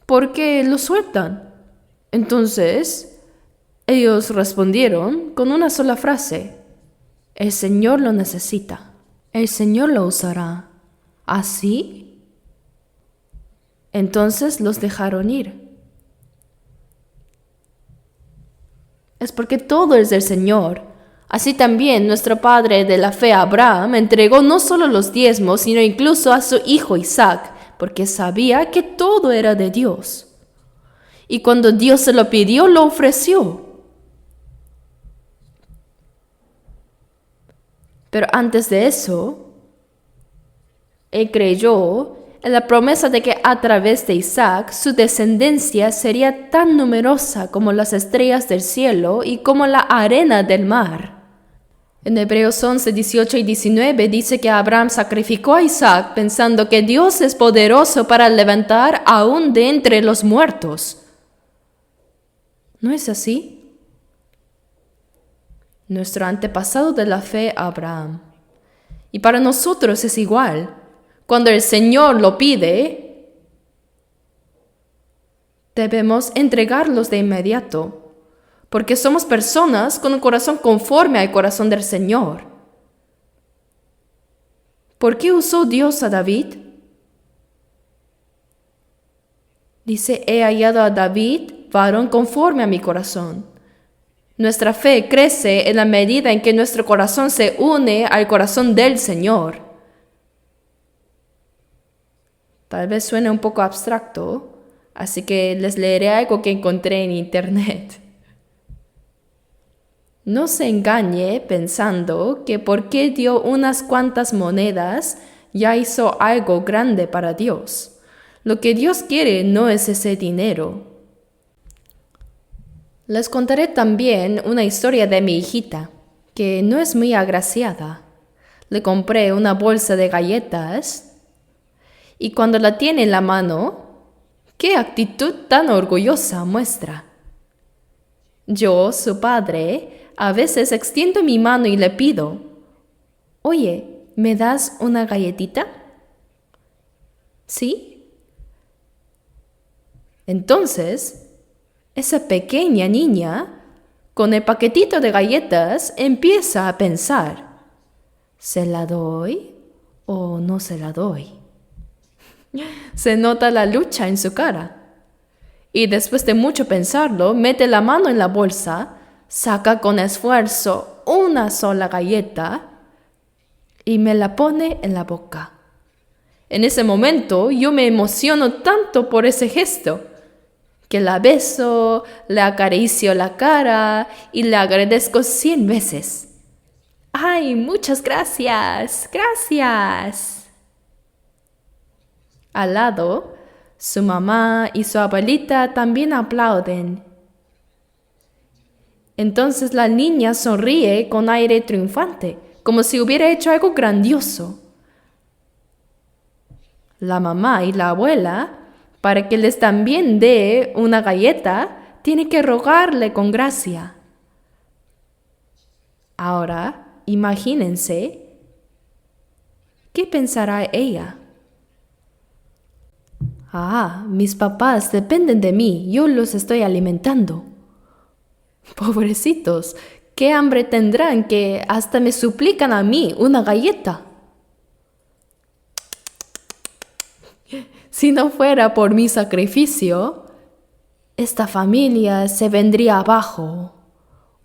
¿Por qué los sueltan? Entonces, ellos respondieron con una sola frase, el Señor lo necesita, el Señor lo usará. ¿Así? Entonces los dejaron ir. Es porque todo es del Señor. Así también nuestro padre de la fe Abraham entregó no solo los diezmos, sino incluso a su hijo Isaac, porque sabía que todo era de Dios. Y cuando Dios se lo pidió, lo ofreció. Pero antes de eso, Él creyó en la promesa de que a través de Isaac su descendencia sería tan numerosa como las estrellas del cielo y como la arena del mar. En Hebreos 11, 18 y 19 dice que Abraham sacrificó a Isaac pensando que Dios es poderoso para levantar aún de entre los muertos. ¿No es así? Nuestro antepasado de la fe, Abraham. Y para nosotros es igual. Cuando el Señor lo pide, debemos entregarlos de inmediato, porque somos personas con un corazón conforme al corazón del Señor. ¿Por qué usó Dios a David? Dice, he hallado a David, varón conforme a mi corazón. Nuestra fe crece en la medida en que nuestro corazón se une al corazón del Señor. Tal vez suene un poco abstracto, así que les leeré algo que encontré en internet. No se engañe pensando que porque dio unas cuantas monedas, ya hizo algo grande para Dios. Lo que Dios quiere no es ese dinero. Les contaré también una historia de mi hijita, que no es muy agraciada. Le compré una bolsa de galletas y cuando la tiene en la mano, ¡qué actitud tan orgullosa muestra! Yo, su padre, a veces extiendo mi mano y le pido, «Oye, ¿me das una galletita?» ¿Sí? Entonces, esa pequeña niña, con el paquetito de galletas, empieza a pensar, ¿se la doy o no se la doy? Se nota la lucha en su cara. Y después de mucho pensarlo, mete la mano en la bolsa, saca con esfuerzo una sola galleta y me la pone en la boca. En ese momento yo me emociono tanto por ese gesto que la beso, le acaricio la cara y le agradezco 100 veces. ¡Ay, muchas gracias! ¡Gracias! Al lado, su mamá y su abuelita también aplauden. Entonces la niña sonríe con aire triunfante, como si hubiera hecho algo grandioso. La mamá y la abuela, para que les también dé una galleta, tiene que rogarle con gracia. Ahora, imagínense, ¿qué pensará ella? Ah, mis papás dependen de mí, yo los estoy alimentando. Pobrecitos, ¿qué hambre tendrán que hasta me suplican a mí una galleta? Si no fuera por mi sacrificio, esta familia se vendría abajo.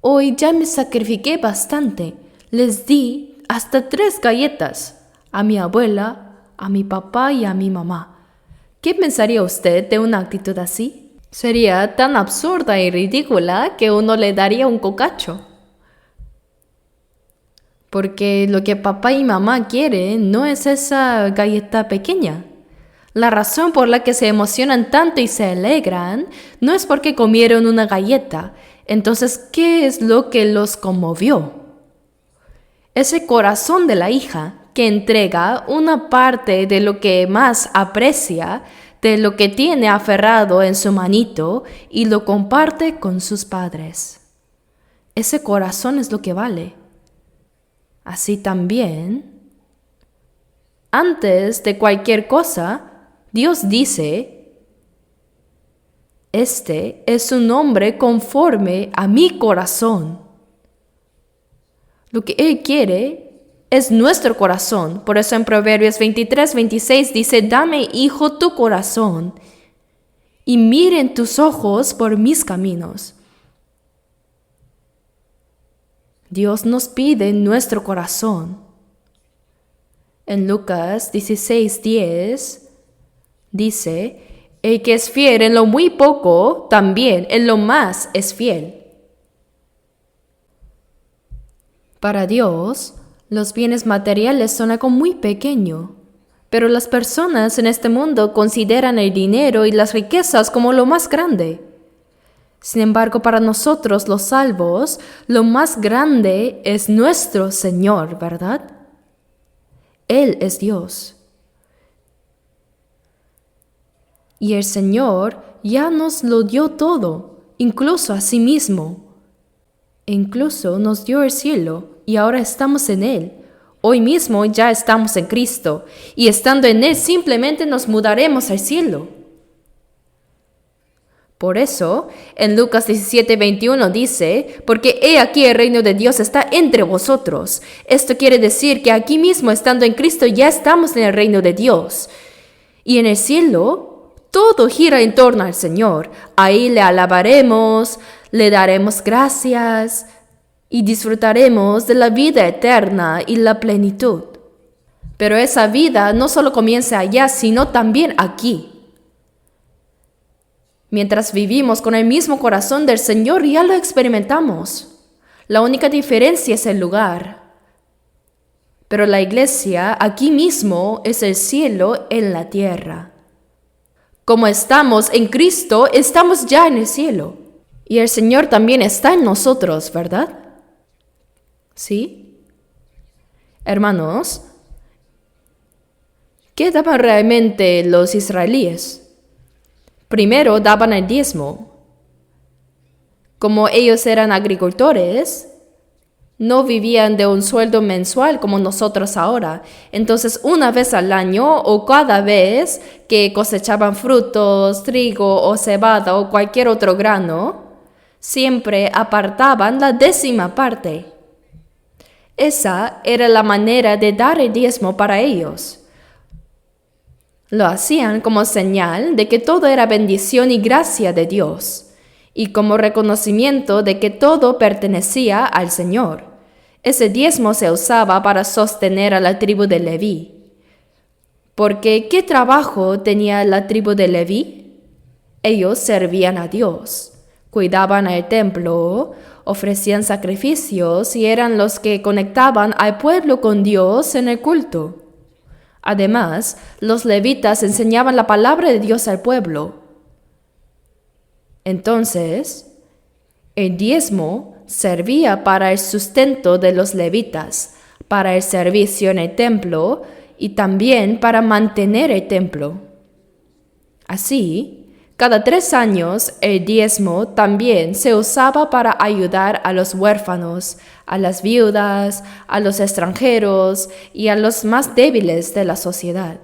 Hoy ya me sacrifiqué bastante. Les di hasta 3 galletas a mi abuela, a mi papá y a mi mamá. ¿Qué pensaría usted de una actitud así? Sería tan absurda y ridícula que uno le daría un cocacho. Porque lo que papá y mamá quieren no es esa galleta pequeña. La razón por la que se emocionan tanto y se alegran no es porque comieron una galleta. Entonces, ¿qué es lo que los conmovió? Ese corazón de la hija que entrega una parte de lo que más aprecia, de lo que tiene aferrado en su manito y lo comparte con sus padres. Ese corazón es lo que vale. Así también, antes de cualquier cosa, Dios dice, este es un hombre conforme a mi corazón. Lo que Él quiere es nuestro corazón. Por eso en Proverbios 23-26 dice, dame, hijo, tu corazón, y miren tus ojos por mis caminos. Dios nos pide nuestro corazón. En Lucas 16:10 dice, el que es fiel en lo muy poco, también en lo más es fiel. Para Dios, los bienes materiales son algo muy pequeño, pero las personas en este mundo consideran el dinero y las riquezas como lo más grande. Sin embargo, para nosotros los salvos, lo más grande es nuestro Señor, ¿verdad? Él es Dios. Y el Señor ya nos lo dio todo, incluso a sí mismo. E incluso nos dio el cielo y ahora estamos en Él. Hoy mismo ya estamos en Cristo y estando en Él simplemente nos mudaremos al cielo. Por eso, en Lucas 17:21 dice, porque he aquí el reino de Dios está entre vosotros. Esto quiere decir que aquí mismo estando en Cristo ya estamos en el reino de Dios. Y en el cielo todo gira en torno al Señor. Ahí le alabaremos, le daremos gracias y disfrutaremos de la vida eterna y la plenitud. Pero esa vida no solo comienza allá, sino también aquí. Mientras vivimos con el mismo corazón del Señor, ya lo experimentamos. La única diferencia es el lugar. Pero la iglesia aquí mismo es el cielo en la tierra. Como estamos en Cristo, estamos ya en el cielo. Y el Señor también está en nosotros, ¿verdad? ¿Sí? Hermanos, ¿qué daban realmente los israelíes? Primero daban el diezmo. Como ellos eran agricultores, no vivían de un sueldo mensual como nosotros ahora. Entonces, una vez al año o cada vez que cosechaban frutos, trigo o cebada o cualquier otro grano, siempre apartaban la 10ª parte. Esa era la manera de dar el diezmo para ellos. Lo hacían como señal de que todo era bendición y gracia de Dios, y como reconocimiento de que todo pertenecía al Señor. Ese diezmo se usaba para sostener a la tribu de Leví. Porque, ¿qué trabajo tenía la tribu de Leví? Ellos servían a Dios, cuidaban el templo, ofrecían sacrificios y eran los que conectaban al pueblo con Dios en el culto. Además, los levitas enseñaban la palabra de Dios al pueblo. Entonces, el diezmo servía para el sustento de los levitas, para el servicio en el templo y también para mantener el templo. Así, cada 3 años el diezmo también se usaba para ayudar a los huérfanos, a las viudas, a los extranjeros y a los más débiles de la sociedad.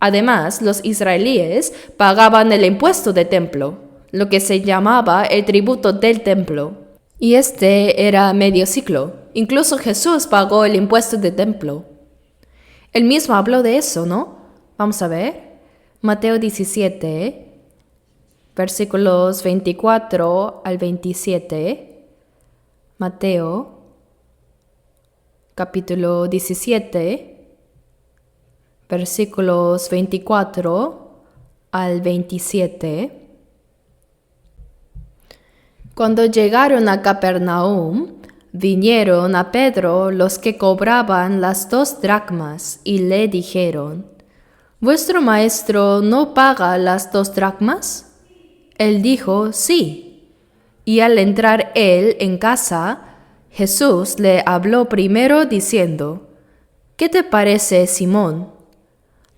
Además, los israelíes pagaban el impuesto de templo, lo que se llamaba el tributo del templo, y este era medio ciclo. Incluso Jesús pagó el impuesto de templo. Él mismo habló de eso, ¿no? Vamos a ver. Mateo 17, versículos 24 al 27. Mateo, capítulo 17, versículos 24 al 27. Cuando llegaron a Capernaum, vinieron a Pedro los que cobraban las 2 dracmas y le dijeron: ¿Vuestro maestro no paga las 2 dracmas? Él dijo: sí. Y al entrar él en casa, Jesús le habló primero diciendo: ¿Qué te parece, Simón?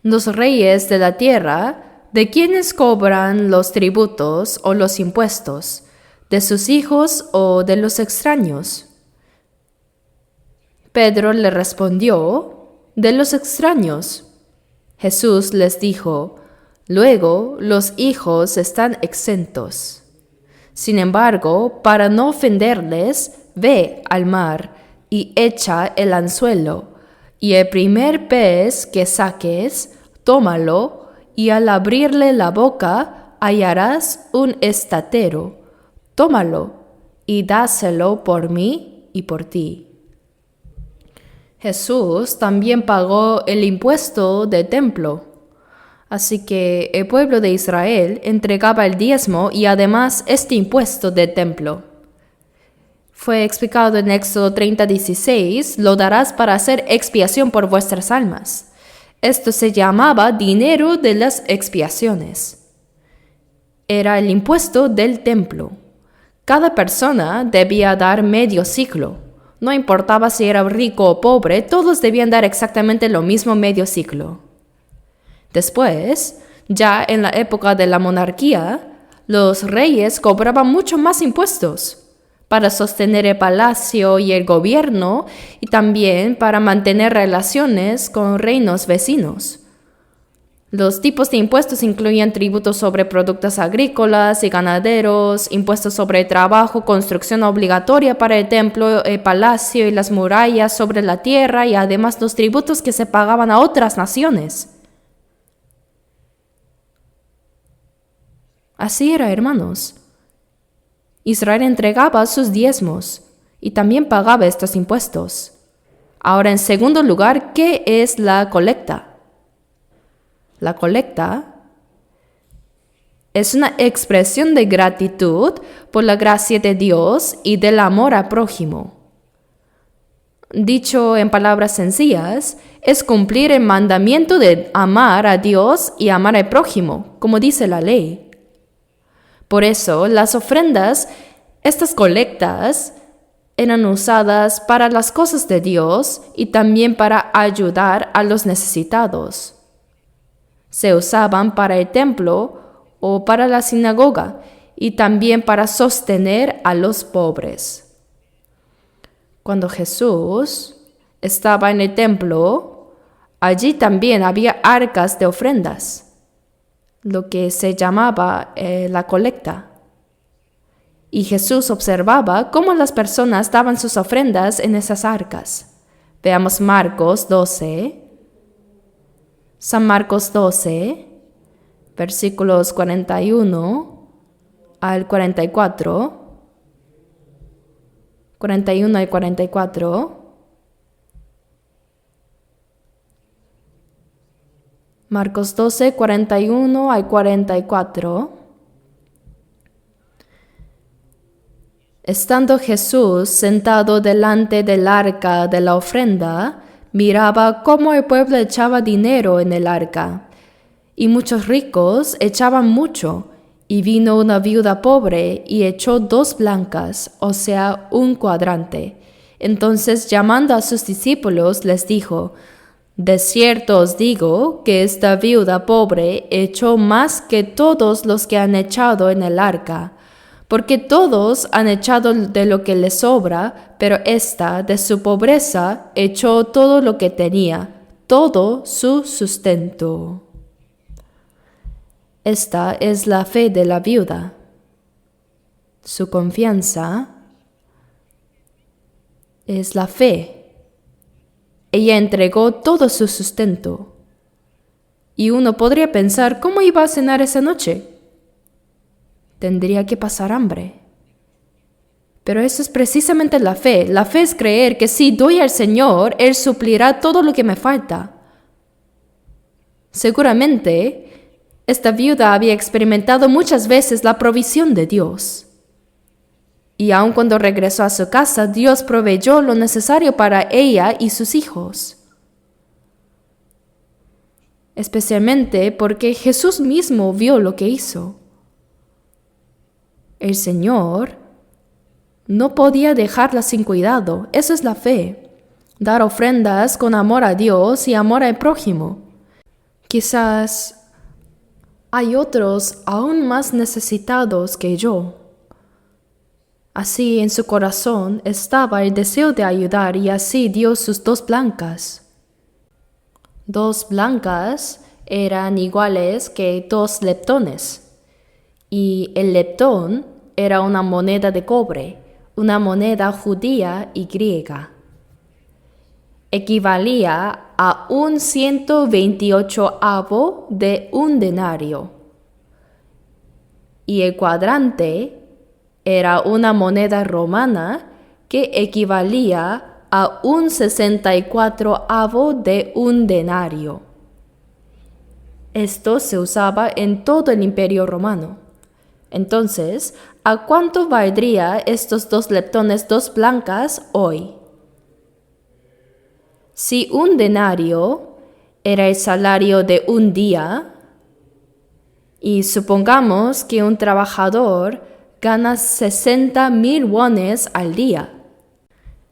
Los reyes de la tierra, ¿de quiénes cobran los tributos o los impuestos? ¿De sus hijos o de los extraños? Pedro le respondió: de los extraños. Jesús les dijo: luego los hijos están exentos. Sin embargo, para no ofenderles, ve al mar y echa el anzuelo, y el primer pez que saques, tómalo, y al abrirle la boca hallarás un estatero. Tómalo y dáselo por mí y por ti. Jesús también pagó el impuesto del templo. Así que el pueblo de Israel entregaba el diezmo y además este impuesto del templo. Fue explicado en Éxodo 30:16: lo darás para hacer expiación por vuestras almas. Esto se llamaba dinero de las expiaciones. Era el impuesto del templo. Cada persona debía dar medio ciclo. No importaba si era rico o pobre, todos debían dar exactamente lo mismo medio ciclo. Después, ya en la época de la monarquía, los reyes cobraban mucho más impuestos para sostener el palacio y el gobierno y también para mantener relaciones con reinos vecinos. Los tipos de impuestos incluían tributos sobre productos agrícolas y ganaderos, impuestos sobre el trabajo, construcción obligatoria para el templo, el palacio y las murallas sobre la tierra y además los tributos que se pagaban a otras naciones. Así era, hermanos. Israel entregaba sus diezmos y también pagaba estos impuestos. Ahora, en segundo lugar, ¿qué es la colecta? La colecta es una expresión de gratitud por la gracia de Dios y del amor al prójimo. Dicho en palabras sencillas, es cumplir el mandamiento de amar a Dios y amar al prójimo, como dice la ley. Por eso, las ofrendas, estas colectas, eran usadas para las cosas de Dios y también para ayudar a los necesitados. Se usaban para el templo o para la sinagoga y también para sostener a los pobres. Cuando Jesús estaba en el templo, allí también había arcas de ofrendas, lo que se llamaba la colecta. Y Jesús observaba cómo las personas daban sus ofrendas en esas arcas. Veamos Marcos 12. San Marcos 12, versículos 41 al 44. 41 al 44. Marcos 12, 41 al 44. Estando Jesús sentado delante del arca de la ofrenda, miraba cómo el pueblo echaba dinero en el arca. Y muchos ricos echaban mucho, y vino una viuda pobre y echó 2 blancas, o sea, 1 cuadrante. Entonces, llamando a sus discípulos, les dijo: De cierto os digo que esta viuda pobre echó más que todos los que han echado en el arca, porque todos han echado de lo que les sobra, pero ésta, de su pobreza, echó todo lo que tenía, todo su sustento. Esta es la fe de la viuda. Su confianza es la fe. Ella entregó todo su sustento. Y uno podría pensar, ¿cómo iba a cenar esa noche? Tendría que pasar hambre. Pero eso es precisamente la fe. La fe es creer que si doy al Señor, Él suplirá todo lo que me falta. Seguramente, esta viuda había experimentado muchas veces la provisión de Dios. Y aun cuando regresó a su casa, Dios proveyó lo necesario para ella y sus hijos. Especialmente porque Jesús mismo vio lo que hizo. El Señor no podía dejarla sin cuidado. Eso es la fe. Dar ofrendas con amor a Dios y amor al prójimo. Quizás hay otros aún más necesitados que yo. Así en su corazón estaba el deseo de ayudar y así dio sus 2 blancas. 2 blancas eran iguales que 2 leptones. Y el leptón era una moneda de cobre, una moneda judía y griega. Equivalía a un 128avo de un denario. Y el cuadrante era una moneda romana que equivalía a un 64avo de un denario. Esto se usaba en todo el Imperio Romano. Entonces, ¿a cuánto valdría estos 2 leptones, 2 blancas hoy? Si un denario era el salario de un día, y supongamos que un trabajador gana 60,000 wones al día,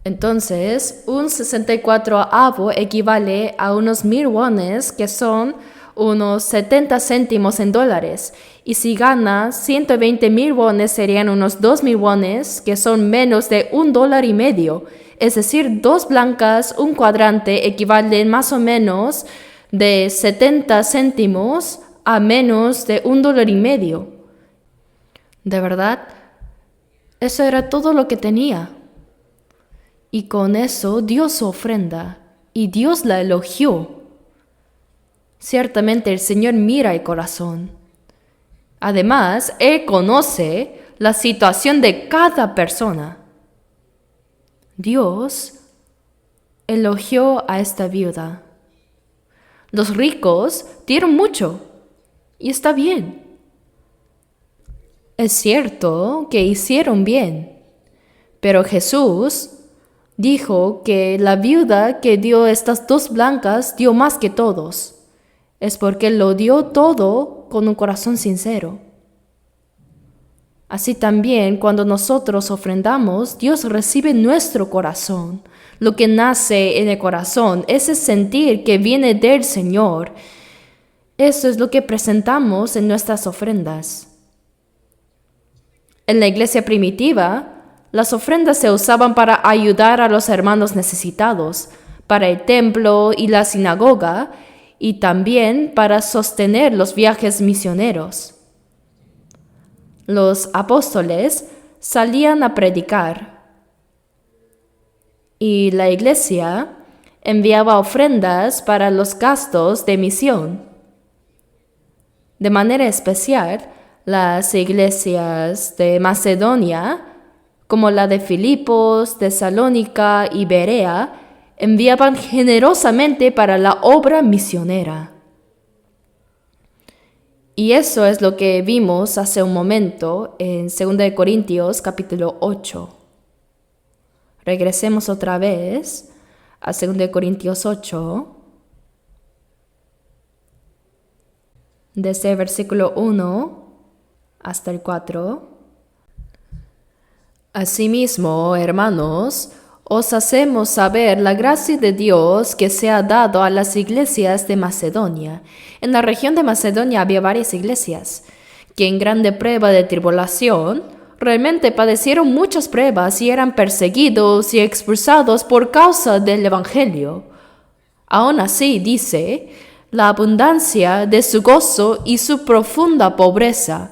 entonces un 64avo equivale a unos 1,000 wones, que son unos 70 céntimos en dólares. Y si gana 120,000 wones serían unos 2,000 wones, que son menos de $1.50. Es decir, 2 blancas, un cuadrante equivalen más o menos de 70 céntimos a menos de $1.50. De verdad, eso era todo lo que tenía. Y con eso dio su ofrenda y Dios la elogió. Ciertamente el Señor mira el corazón. Además, Él conoce la situación de cada persona. Dios elogió a esta viuda. Los ricos dieron mucho, y está bien. Es cierto que hicieron bien, pero Jesús dijo que la viuda que dio estas 2 blancas dio más que todos. Es porque lo dio todo con un corazón sincero. Así también, cuando nosotros ofrendamos, Dios recibe nuestro corazón. Lo que nace en el corazón, ese sentir que viene del Señor, eso es lo que presentamos en nuestras ofrendas. En la iglesia primitiva, las ofrendas se usaban para ayudar a los hermanos necesitados, para el templo y la sinagoga, y también para sostener los viajes misioneros. Los apóstoles salían a predicar y la iglesia enviaba ofrendas para los gastos de misión. De manera especial, las iglesias de Macedonia, como la de Filipos, Tesalónica y Berea, enviaban generosamente para la obra misionera. Y eso es lo que vimos hace un momento en 2 Corintios capítulo 8. Regresemos otra vez a 2 Corintios 8, desde el versículo 1 hasta el 4. Asimismo, hermanos, os hacemos saber la gracia de Dios que se ha dado a las iglesias de Macedonia. En la región de Macedonia había varias iglesias, que en grande prueba de tribulación, realmente padecieron muchas pruebas y eran perseguidos y expulsados por causa del Evangelio. Aún así, dice, la abundancia de su gozo y su profunda pobreza.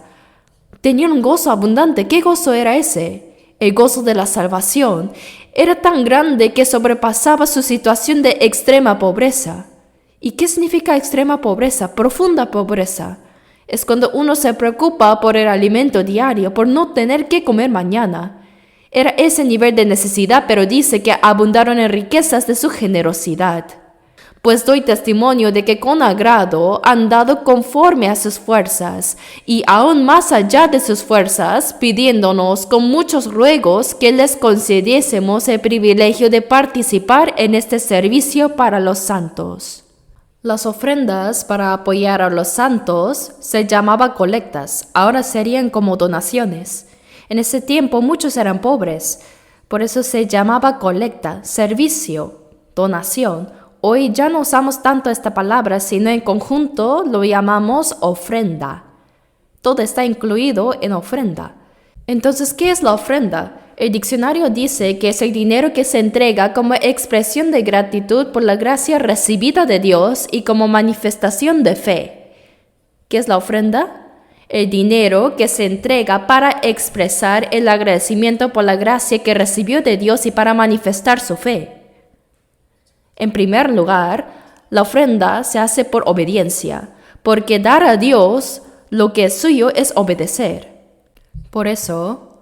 Tenían un gozo abundante. ¿Qué gozo era ese? El gozo de la salvación era tan grande que sobrepasaba su situación de extrema pobreza. ¿Y qué significa extrema pobreza? Profunda pobreza. Es cuando uno se preocupa por el alimento diario, por no tener que comer mañana. Era ese nivel de necesidad, pero dice que abundaron en riquezas de su generosidad. Pues doy testimonio de que con agrado han dado conforme a sus fuerzas, y aún más allá de sus fuerzas, pidiéndonos con muchos ruegos que les concediésemos el privilegio de participar en este servicio para los santos. Las ofrendas para apoyar a los santos se llamaban colectas, ahora serían como donaciones. En ese tiempo muchos eran pobres, por eso se llamaba colecta, servicio, donación. Hoy ya no usamos tanto esta palabra, sino en conjunto lo llamamos ofrenda. Todo está incluido en ofrenda. Entonces, ¿qué es la ofrenda? El diccionario dice que es el dinero que se entrega como expresión de gratitud por la gracia recibida de Dios y como manifestación de fe. ¿Qué es la ofrenda? El dinero que se entrega para expresar el agradecimiento por la gracia que recibió de Dios y para manifestar su fe. En primer lugar, la ofrenda se hace por obediencia, porque dar a Dios lo que es suyo es obedecer. Por eso,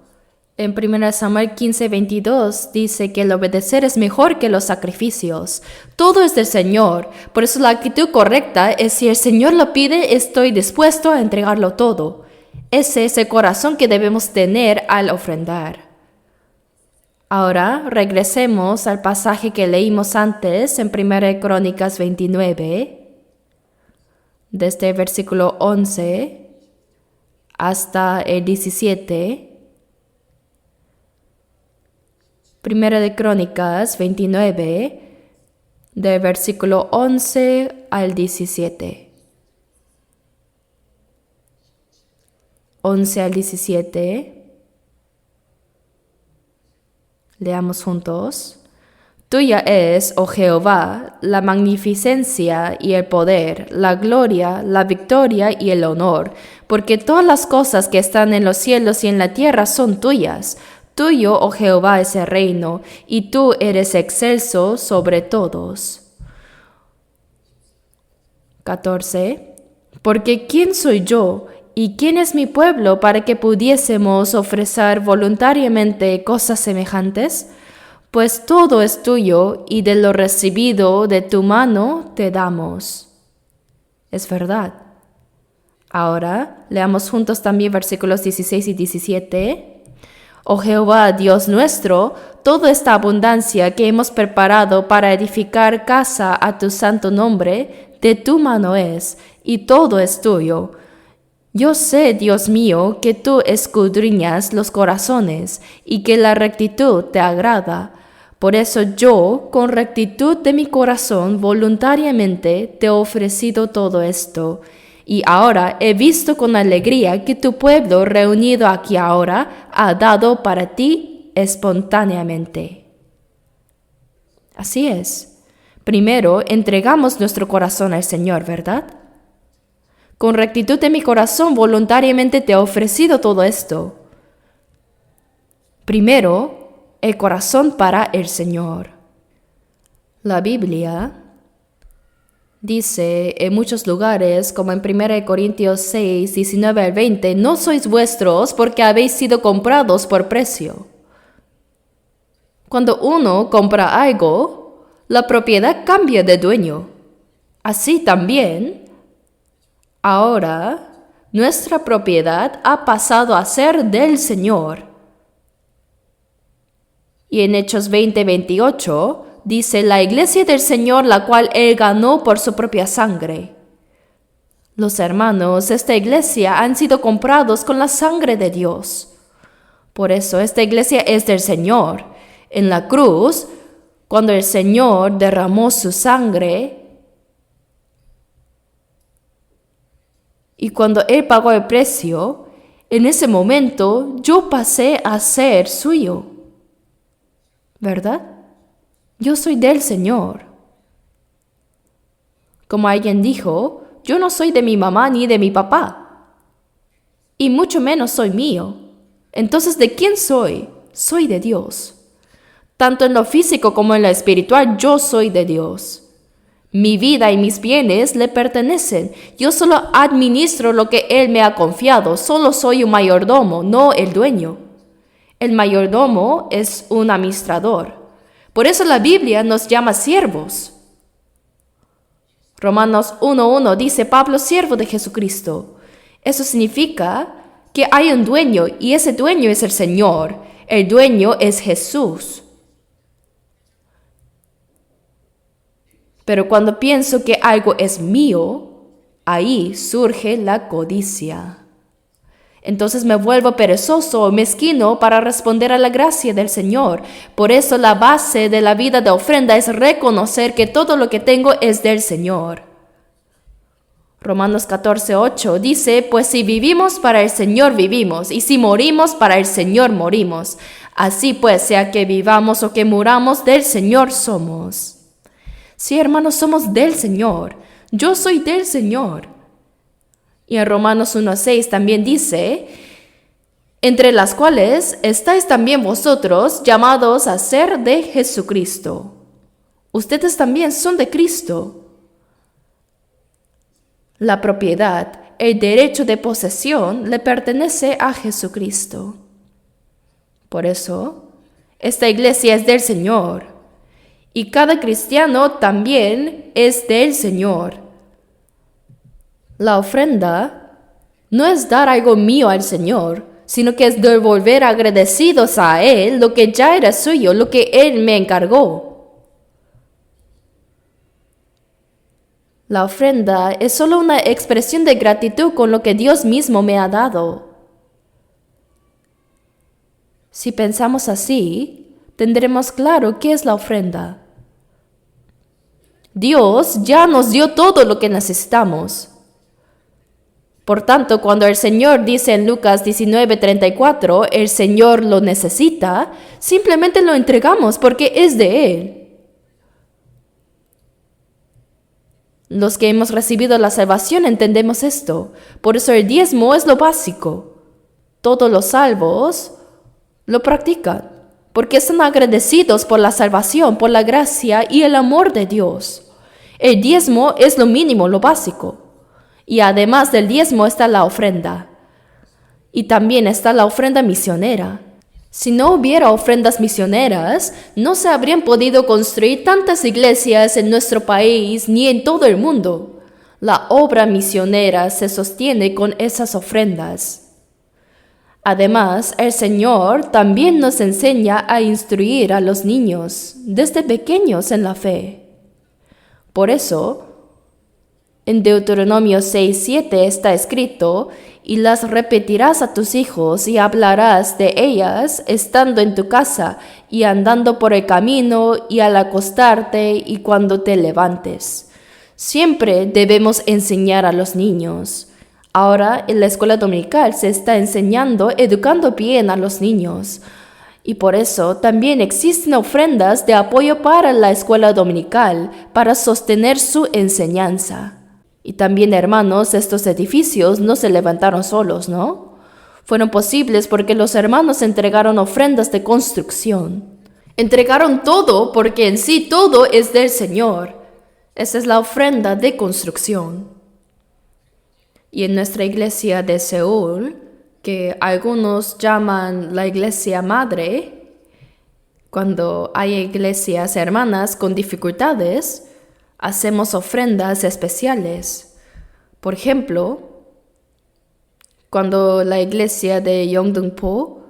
en 1 Samuel 15:22 dice que el obedecer es mejor que los sacrificios. Todo es del Señor, por eso la actitud correcta es si el Señor lo pide, estoy dispuesto a entregarlo todo. Ese es el corazón que debemos tener al ofrendar. Ahora regresemos al pasaje que leímos antes en 1 Crónicas 29, desde el versículo 11 hasta el 17. 1 de Crónicas 29, del versículo 11 al 17. 11 al 17. Leamos juntos. Tuya es, oh Jehová, la magnificencia y el poder, la gloria, la victoria y el honor, porque todas las cosas que están en los cielos y en la tierra son tuyas. Tuyo, oh Jehová, es el reino, y tú eres excelso sobre todos. 14. Porque ¿quién soy yo? ¿Y quién es mi pueblo para que pudiésemos ofrecer voluntariamente cosas semejantes? Pues todo es tuyo, y de lo recibido de tu mano te damos. Es verdad. Ahora, leamos juntos también versículos 16 y 17. Oh Jehová, Dios nuestro, toda esta abundancia que hemos preparado para edificar casa a tu santo nombre, de tu mano es, y todo es tuyo. Yo sé, Dios mío, que tú escudriñas los corazones y que la rectitud te agrada. Por eso yo, con rectitud de mi corazón, voluntariamente te he ofrecido todo esto. Y ahora he visto con alegría que tu pueblo reunido aquí ahora ha dado para ti espontáneamente. Así es. Primero entregamos nuestro corazón al Señor, ¿verdad? Con rectitud de mi corazón voluntariamente te he ofrecido todo esto. Primero, el corazón para el Señor. La Biblia dice en muchos lugares, como en 1 Corintios 6, 19 al 20, no sois vuestros porque habéis sido comprados por precio. Cuando uno compra algo, la propiedad cambia de dueño. Así también, ahora, nuestra propiedad ha pasado a ser del Señor. Y en Hechos 20:28 dice, la iglesia del Señor, la cual Él ganó por su propia sangre. Los hermanos, esta iglesia han sido comprados con la sangre de Dios. Por eso esta iglesia es del Señor. En la cruz, cuando el Señor derramó su sangre y cuando Él pagó el precio, en ese momento yo pasé a ser suyo. ¿Verdad? Yo soy del Señor. Como alguien dijo, yo no soy de mi mamá ni de mi papá, y mucho menos soy mío. Entonces, ¿de quién soy? Soy de Dios. Tanto en lo físico como en lo espiritual, yo soy de Dios. Mi vida y mis bienes le pertenecen. Yo solo administro lo que Él me ha confiado. Solo soy un mayordomo, no el dueño. El mayordomo es un administrador. Por eso la Biblia nos llama siervos. Romanos 1:1 dice Pablo, siervo de Jesucristo. Eso significa que hay un dueño y ese dueño es el Señor. El dueño es Jesús. Pero cuando pienso que algo es mío, ahí surge la codicia. Entonces me vuelvo perezoso o mezquino para responder a la gracia del Señor. Por eso la base de la vida de ofrenda es reconocer que todo lo que tengo es del Señor. Romanos 14:8 dice, pues si vivimos para el Señor vivimos, y si morimos para el Señor morimos. Así pues, sea que vivamos o que muramos, del Señor somos. Sí, hermanos, somos del Señor. Yo soy del Señor. Y en Romanos 1:6 también dice, entre las cuales estáis también vosotros llamados a ser de Jesucristo. Ustedes también son de Cristo. La propiedad, el derecho de posesión le pertenece a Jesucristo. Por eso, esta iglesia es del Señor. Y cada cristiano también es del Señor. La ofrenda no es dar algo mío al Señor, sino que es devolver agradecidos a Él lo que ya era suyo, lo que Él me encargó. La ofrenda es solo una expresión de gratitud con lo que Dios mismo me ha dado. Si pensamos así, tendremos claro qué es la ofrenda. Dios ya nos dio todo lo que necesitamos. Por tanto, cuando el Señor dice en Lucas 19:34, el Señor lo necesita, simplemente lo entregamos porque es de Él. Los que hemos recibido la salvación entendemos esto. Por eso el diezmo es lo básico. Todos los salvos lo practican, porque están agradecidos por la salvación, por la gracia y el amor de Dios. El diezmo es lo mínimo, lo básico. Y además del diezmo está la ofrenda. Y también está la ofrenda misionera. Si no hubiera ofrendas misioneras, no se habrían podido construir tantas iglesias en nuestro país ni en todo el mundo. La obra misionera se sostiene con esas ofrendas. Además, el Señor también nos enseña a instruir a los niños desde pequeños en la fe. Por eso, en Deuteronomio 6:7 está escrito, y las repetirás a tus hijos y hablarás de ellas estando en tu casa y andando por el camino y al acostarte y cuando te levantes. Siempre debemos enseñar a los niños. Ahora en la escuela dominical se está enseñando, educando bien a los niños. Y por eso también existen ofrendas de apoyo para la escuela dominical, para sostener su enseñanza. Y también, hermanos, estos edificios no se levantaron solos, ¿no? Fueron posibles porque los hermanos entregaron ofrendas de construcción. Entregaron todo porque en sí todo es del Señor. Esa es la ofrenda de construcción. Y en nuestra iglesia de Seúl, que algunos llaman la iglesia madre, cuando hay iglesias hermanas con dificultades, hacemos ofrendas especiales. Por ejemplo, Cuando la iglesia de Yongdongpo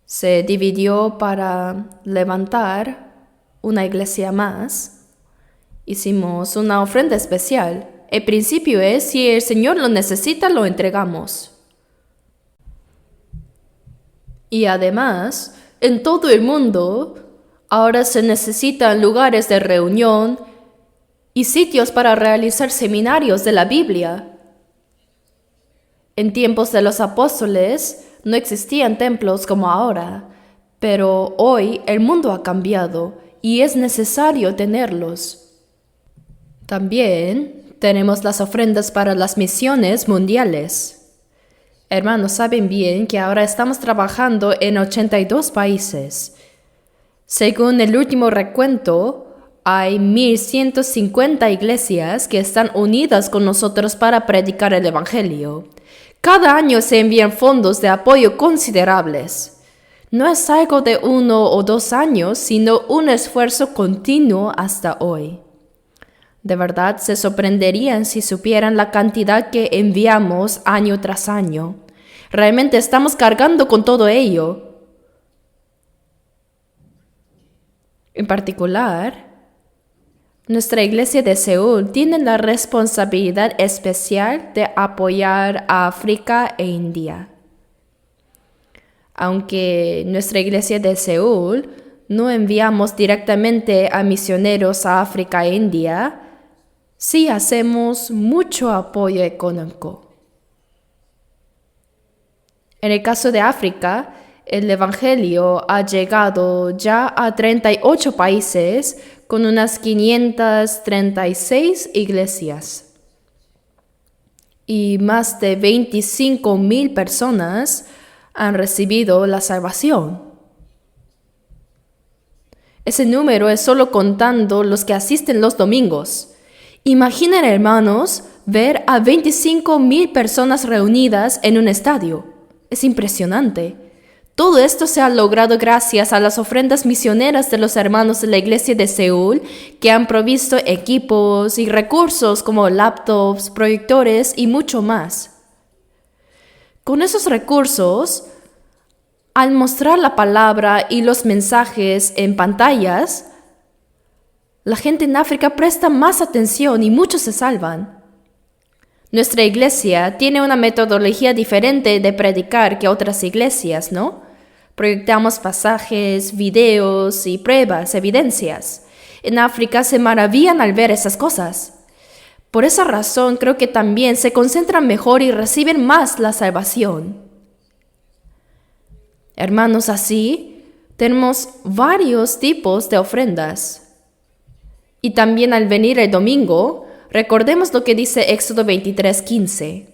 se dividió para levantar una iglesia más, hicimos una ofrenda especial. El principio es, si el Señor lo necesita, lo entregamos. Y además, en todo el mundo, ahora se necesitan lugares de reunión y sitios para realizar seminarios de la Biblia. En tiempos de los apóstoles no existían templos como ahora, pero hoy el mundo ha cambiado y es necesario tenerlos. También tenemos las ofrendas para las misiones mundiales. Hermanos, saben bien que ahora estamos trabajando en 82 países. Según el último recuento, hay 1,150 iglesias que están unidas con nosotros para predicar el Evangelio. Cada año se envían fondos de apoyo considerables. No es algo de 1 o 2 años, sino un esfuerzo continuo hasta hoy. De verdad se sorprenderían si supieran la cantidad que enviamos año tras año. Realmente estamos cargando con todo ello. En particular, nuestra iglesia de Seúl tiene la responsabilidad especial de apoyar a África e India. Aunque nuestra iglesia de Seúl no enviamos directamente a misioneros a África e India, sí hacemos mucho apoyo económico. En el caso de África, el Evangelio ha llegado ya a 38 países con unas 536 iglesias. Y más de 25,000 personas han recibido la salvación. Ese número es solo contando los que asisten los domingos. Imaginen, hermanos, ver a 25,000 personas reunidas en un estadio. Es impresionante. Todo esto se ha logrado gracias a las ofrendas misioneras de los hermanos de la iglesia de Seúl, que han provisto equipos y recursos como laptops, proyectores y mucho más. Con esos recursos, al mostrar la palabra y los mensajes en pantallas, la gente en África presta más atención y muchos se salvan. Nuestra iglesia tiene una metodología diferente de predicar que otras iglesias, ¿no? Proyectamos pasajes, videos y pruebas, evidencias. En África se maravillan al ver esas cosas. Por esa razón creo que también se concentran mejor y reciben más la salvación. Hermanos, así tenemos varios tipos de ofrendas. Y también al venir el domingo, recordemos lo que dice Éxodo 23:15.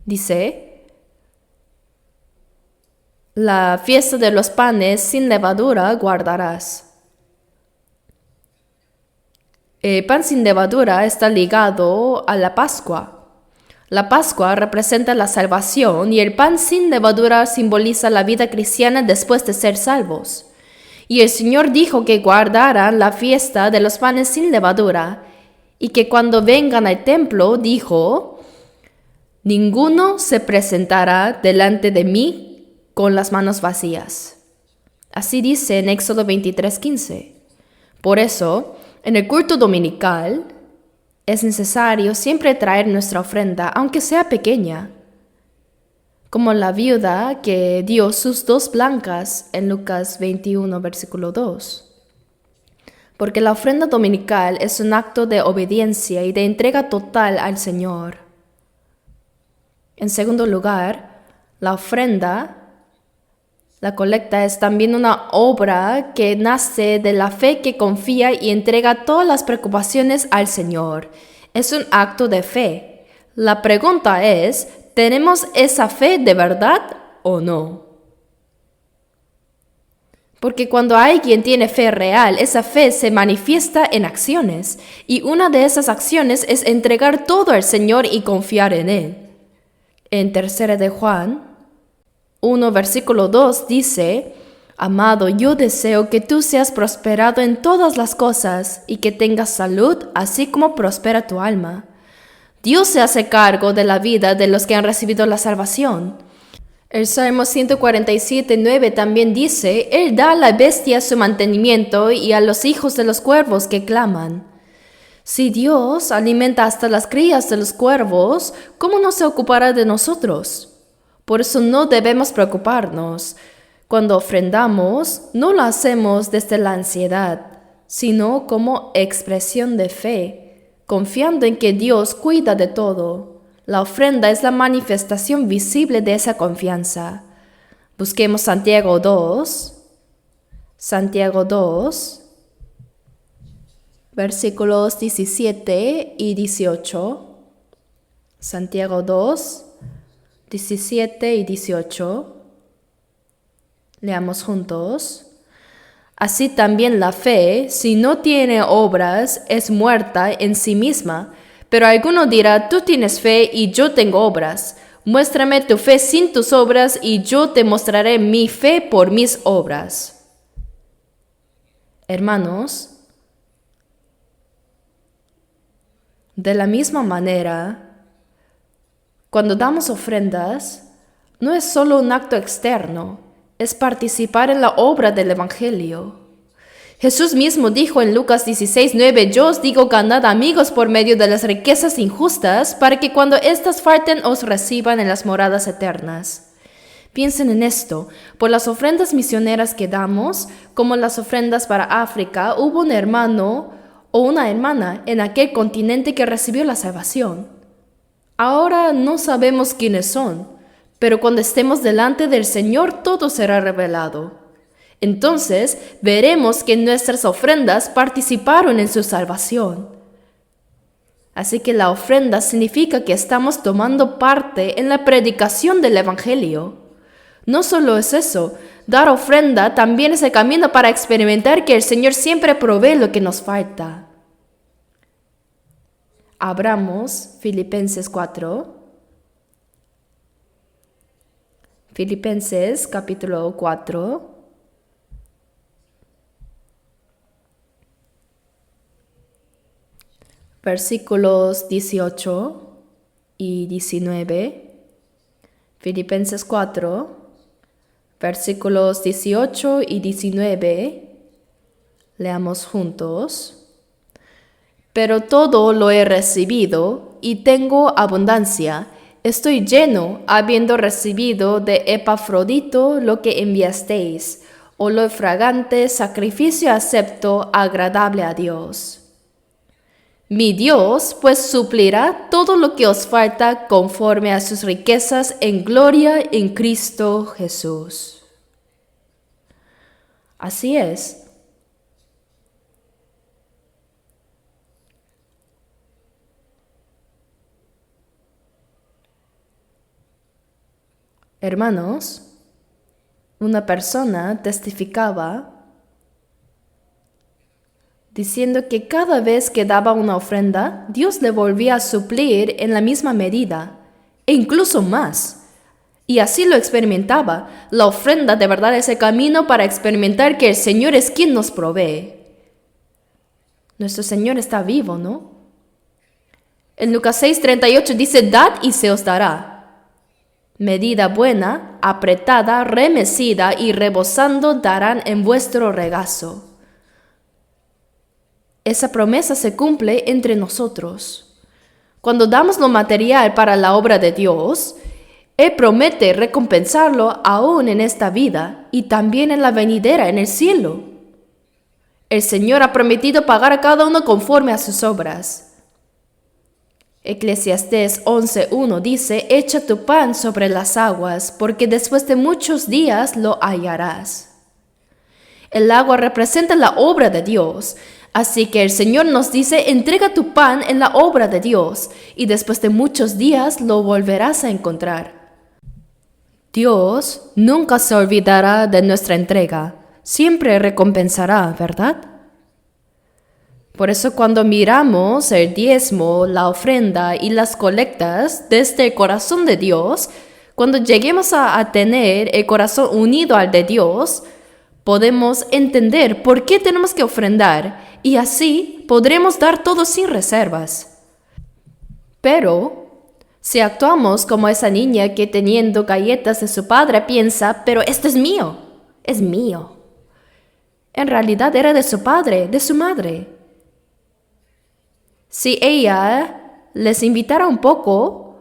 Dice: la fiesta de los panes sin levadura guardarás. El pan sin levadura está ligado a la Pascua. La Pascua representa la salvación y el pan sin levadura simboliza la vida cristiana después de ser salvos. Y el Señor dijo que guardaran la fiesta de los panes sin levadura y que cuando vengan al templo, dijo: ninguno se presentará delante de mí con las manos vacías. Así dice en Éxodo 23:15. Por eso, en el culto dominical, es necesario siempre traer nuestra ofrenda, aunque sea pequeña. Como la viuda que dio sus 2 blancas en Lucas 21, versículo 2. Porque la ofrenda dominical es un acto de obediencia y de entrega total al Señor. En segundo lugar, la colecta es también una obra que nace de la fe que confía y entrega todas las preocupaciones al Señor. Es un acto de fe. La pregunta es, ¿tenemos esa fe de verdad o no? Porque cuando alguien tiene fe real, esa fe se manifiesta en acciones. Y una de esas acciones es entregar todo al Señor y confiar en Él. En 3 de Juan 1, versículo 2 dice: amado, yo deseo que tú seas prosperado en todas las cosas y que tengas salud, así como prospera tu alma. Dios se hace cargo de la vida de los que han recibido la salvación. El Salmo 147:9 también dice, Él da a la bestia su mantenimiento y a los hijos de los cuervos que claman. Si Dios alimenta hasta las crías de los cuervos, ¿cómo no se ocupará de nosotros? Por eso no debemos preocuparnos. Cuando ofrendamos, no lo hacemos desde la ansiedad, sino como expresión de fe, confiando en que Dios cuida de todo. La ofrenda es la manifestación visible de esa confianza. Busquemos Santiago 2, versículos 17 y 18. Santiago 2, 17 y 18. Leamos juntos. Así también la fe, si no tiene obras, es muerta en sí misma. Pero alguno dirá, tú tienes fe y yo tengo obras. Muéstrame tu fe sin tus obras y yo te mostraré mi fe por mis obras. Hermanos, de la misma manera, cuando damos ofrendas, no es solo un acto externo, es participar en la obra del Evangelio. Jesús mismo dijo en Lucas 16:9, yo os digo, ganad amigos por medio de las riquezas injustas, para que cuando éstas falten os reciban en las moradas eternas. Piensen en esto, por las ofrendas misioneras que damos, como las ofrendas para África, hubo un hermano o una hermana en aquel continente que recibió la salvación. Ahora no sabemos quiénes son, pero cuando estemos delante del Señor todo será revelado. Entonces veremos que nuestras ofrendas participaron en su salvación. Así que la ofrenda significa que estamos tomando parte en la predicación del Evangelio. No solo es eso, dar ofrenda también es el camino para experimentar que el Señor siempre provee lo que nos falta. Abramos Filipenses 4. Filipenses capítulo 4. Versículos 18 y 19. Filipenses 4, versículos 18 y 19. Leamos juntos. Pero todo lo he recibido y tengo abundancia. Estoy lleno, habiendo recibido de Epafrodito lo que enviasteis, olor fragante, sacrificio acepto, agradable a Dios. Mi Dios, pues suplirá todo lo que os falta conforme a sus riquezas en gloria en Cristo Jesús. Así es. Hermanos, una persona testificaba diciendo que cada vez que daba una ofrenda, Dios le volvía a suplir en la misma medida, e incluso más. Y así lo experimentaba. La ofrenda de verdad es el camino para experimentar que el Señor es quien nos provee. Nuestro Señor está vivo, ¿no? En Lucas 6:38 dice, dad y se os dará. Medida buena, apretada, remecida y rebosando darán en vuestro regazo. Esa promesa se cumple entre nosotros. Cuando damos lo material para la obra de Dios, Él promete recompensarlo aún en esta vida y también en la venidera, en el cielo. El Señor ha prometido pagar a cada uno conforme a sus obras. Eclesiastés 11:1 dice, echa tu pan sobre las aguas, porque después de muchos días lo hallarás. El agua representa la obra de Dios. Así que el Señor nos dice, entrega tu pan en la obra de Dios, y después de muchos días lo volverás a encontrar. Dios nunca se olvidará de nuestra entrega, siempre recompensará, ¿verdad? Por eso cuando miramos el diezmo, la ofrenda y las colectas desde el corazón de Dios, cuando lleguemos a tener el corazón unido al de Dios, podemos entender por qué tenemos que ofrendar y así podremos dar todo sin reservas. Pero si actuamos como esa niña que teniendo galletas de su padre piensa, pero esto es mío. En realidad era de su padre, de su madre. Si ella les invitara un poco,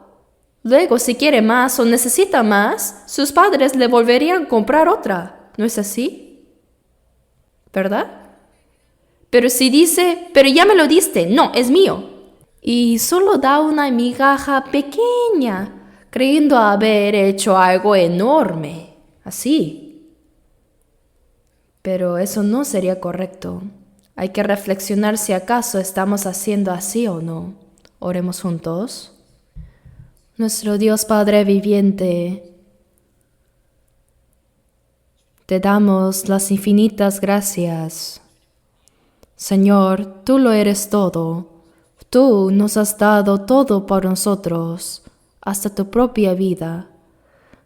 luego si quiere más o necesita más, sus padres le volverían a comprar otra. ¿No es así? ¿Verdad? Pero si dice, pero ya me lo diste, no, es mío. Y solo da una migaja pequeña, creyendo haber hecho algo enorme. Así. Pero eso no sería correcto. Hay que reflexionar si acaso estamos haciendo así o no. Oremos juntos. Nuestro Dios Padre viviente, te damos las infinitas gracias. Señor, tú lo eres todo. Tú nos has dado todo por nosotros, hasta tu propia vida.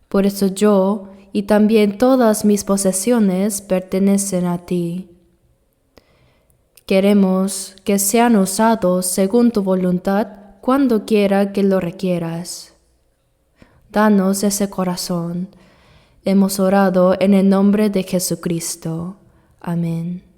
Por eso yo y también todas mis posesiones pertenecen a ti. Queremos que sean usados según tu voluntad cuando quiera que lo requieras. Danos ese corazón. Hemos orado en el nombre de Jesucristo. Amén.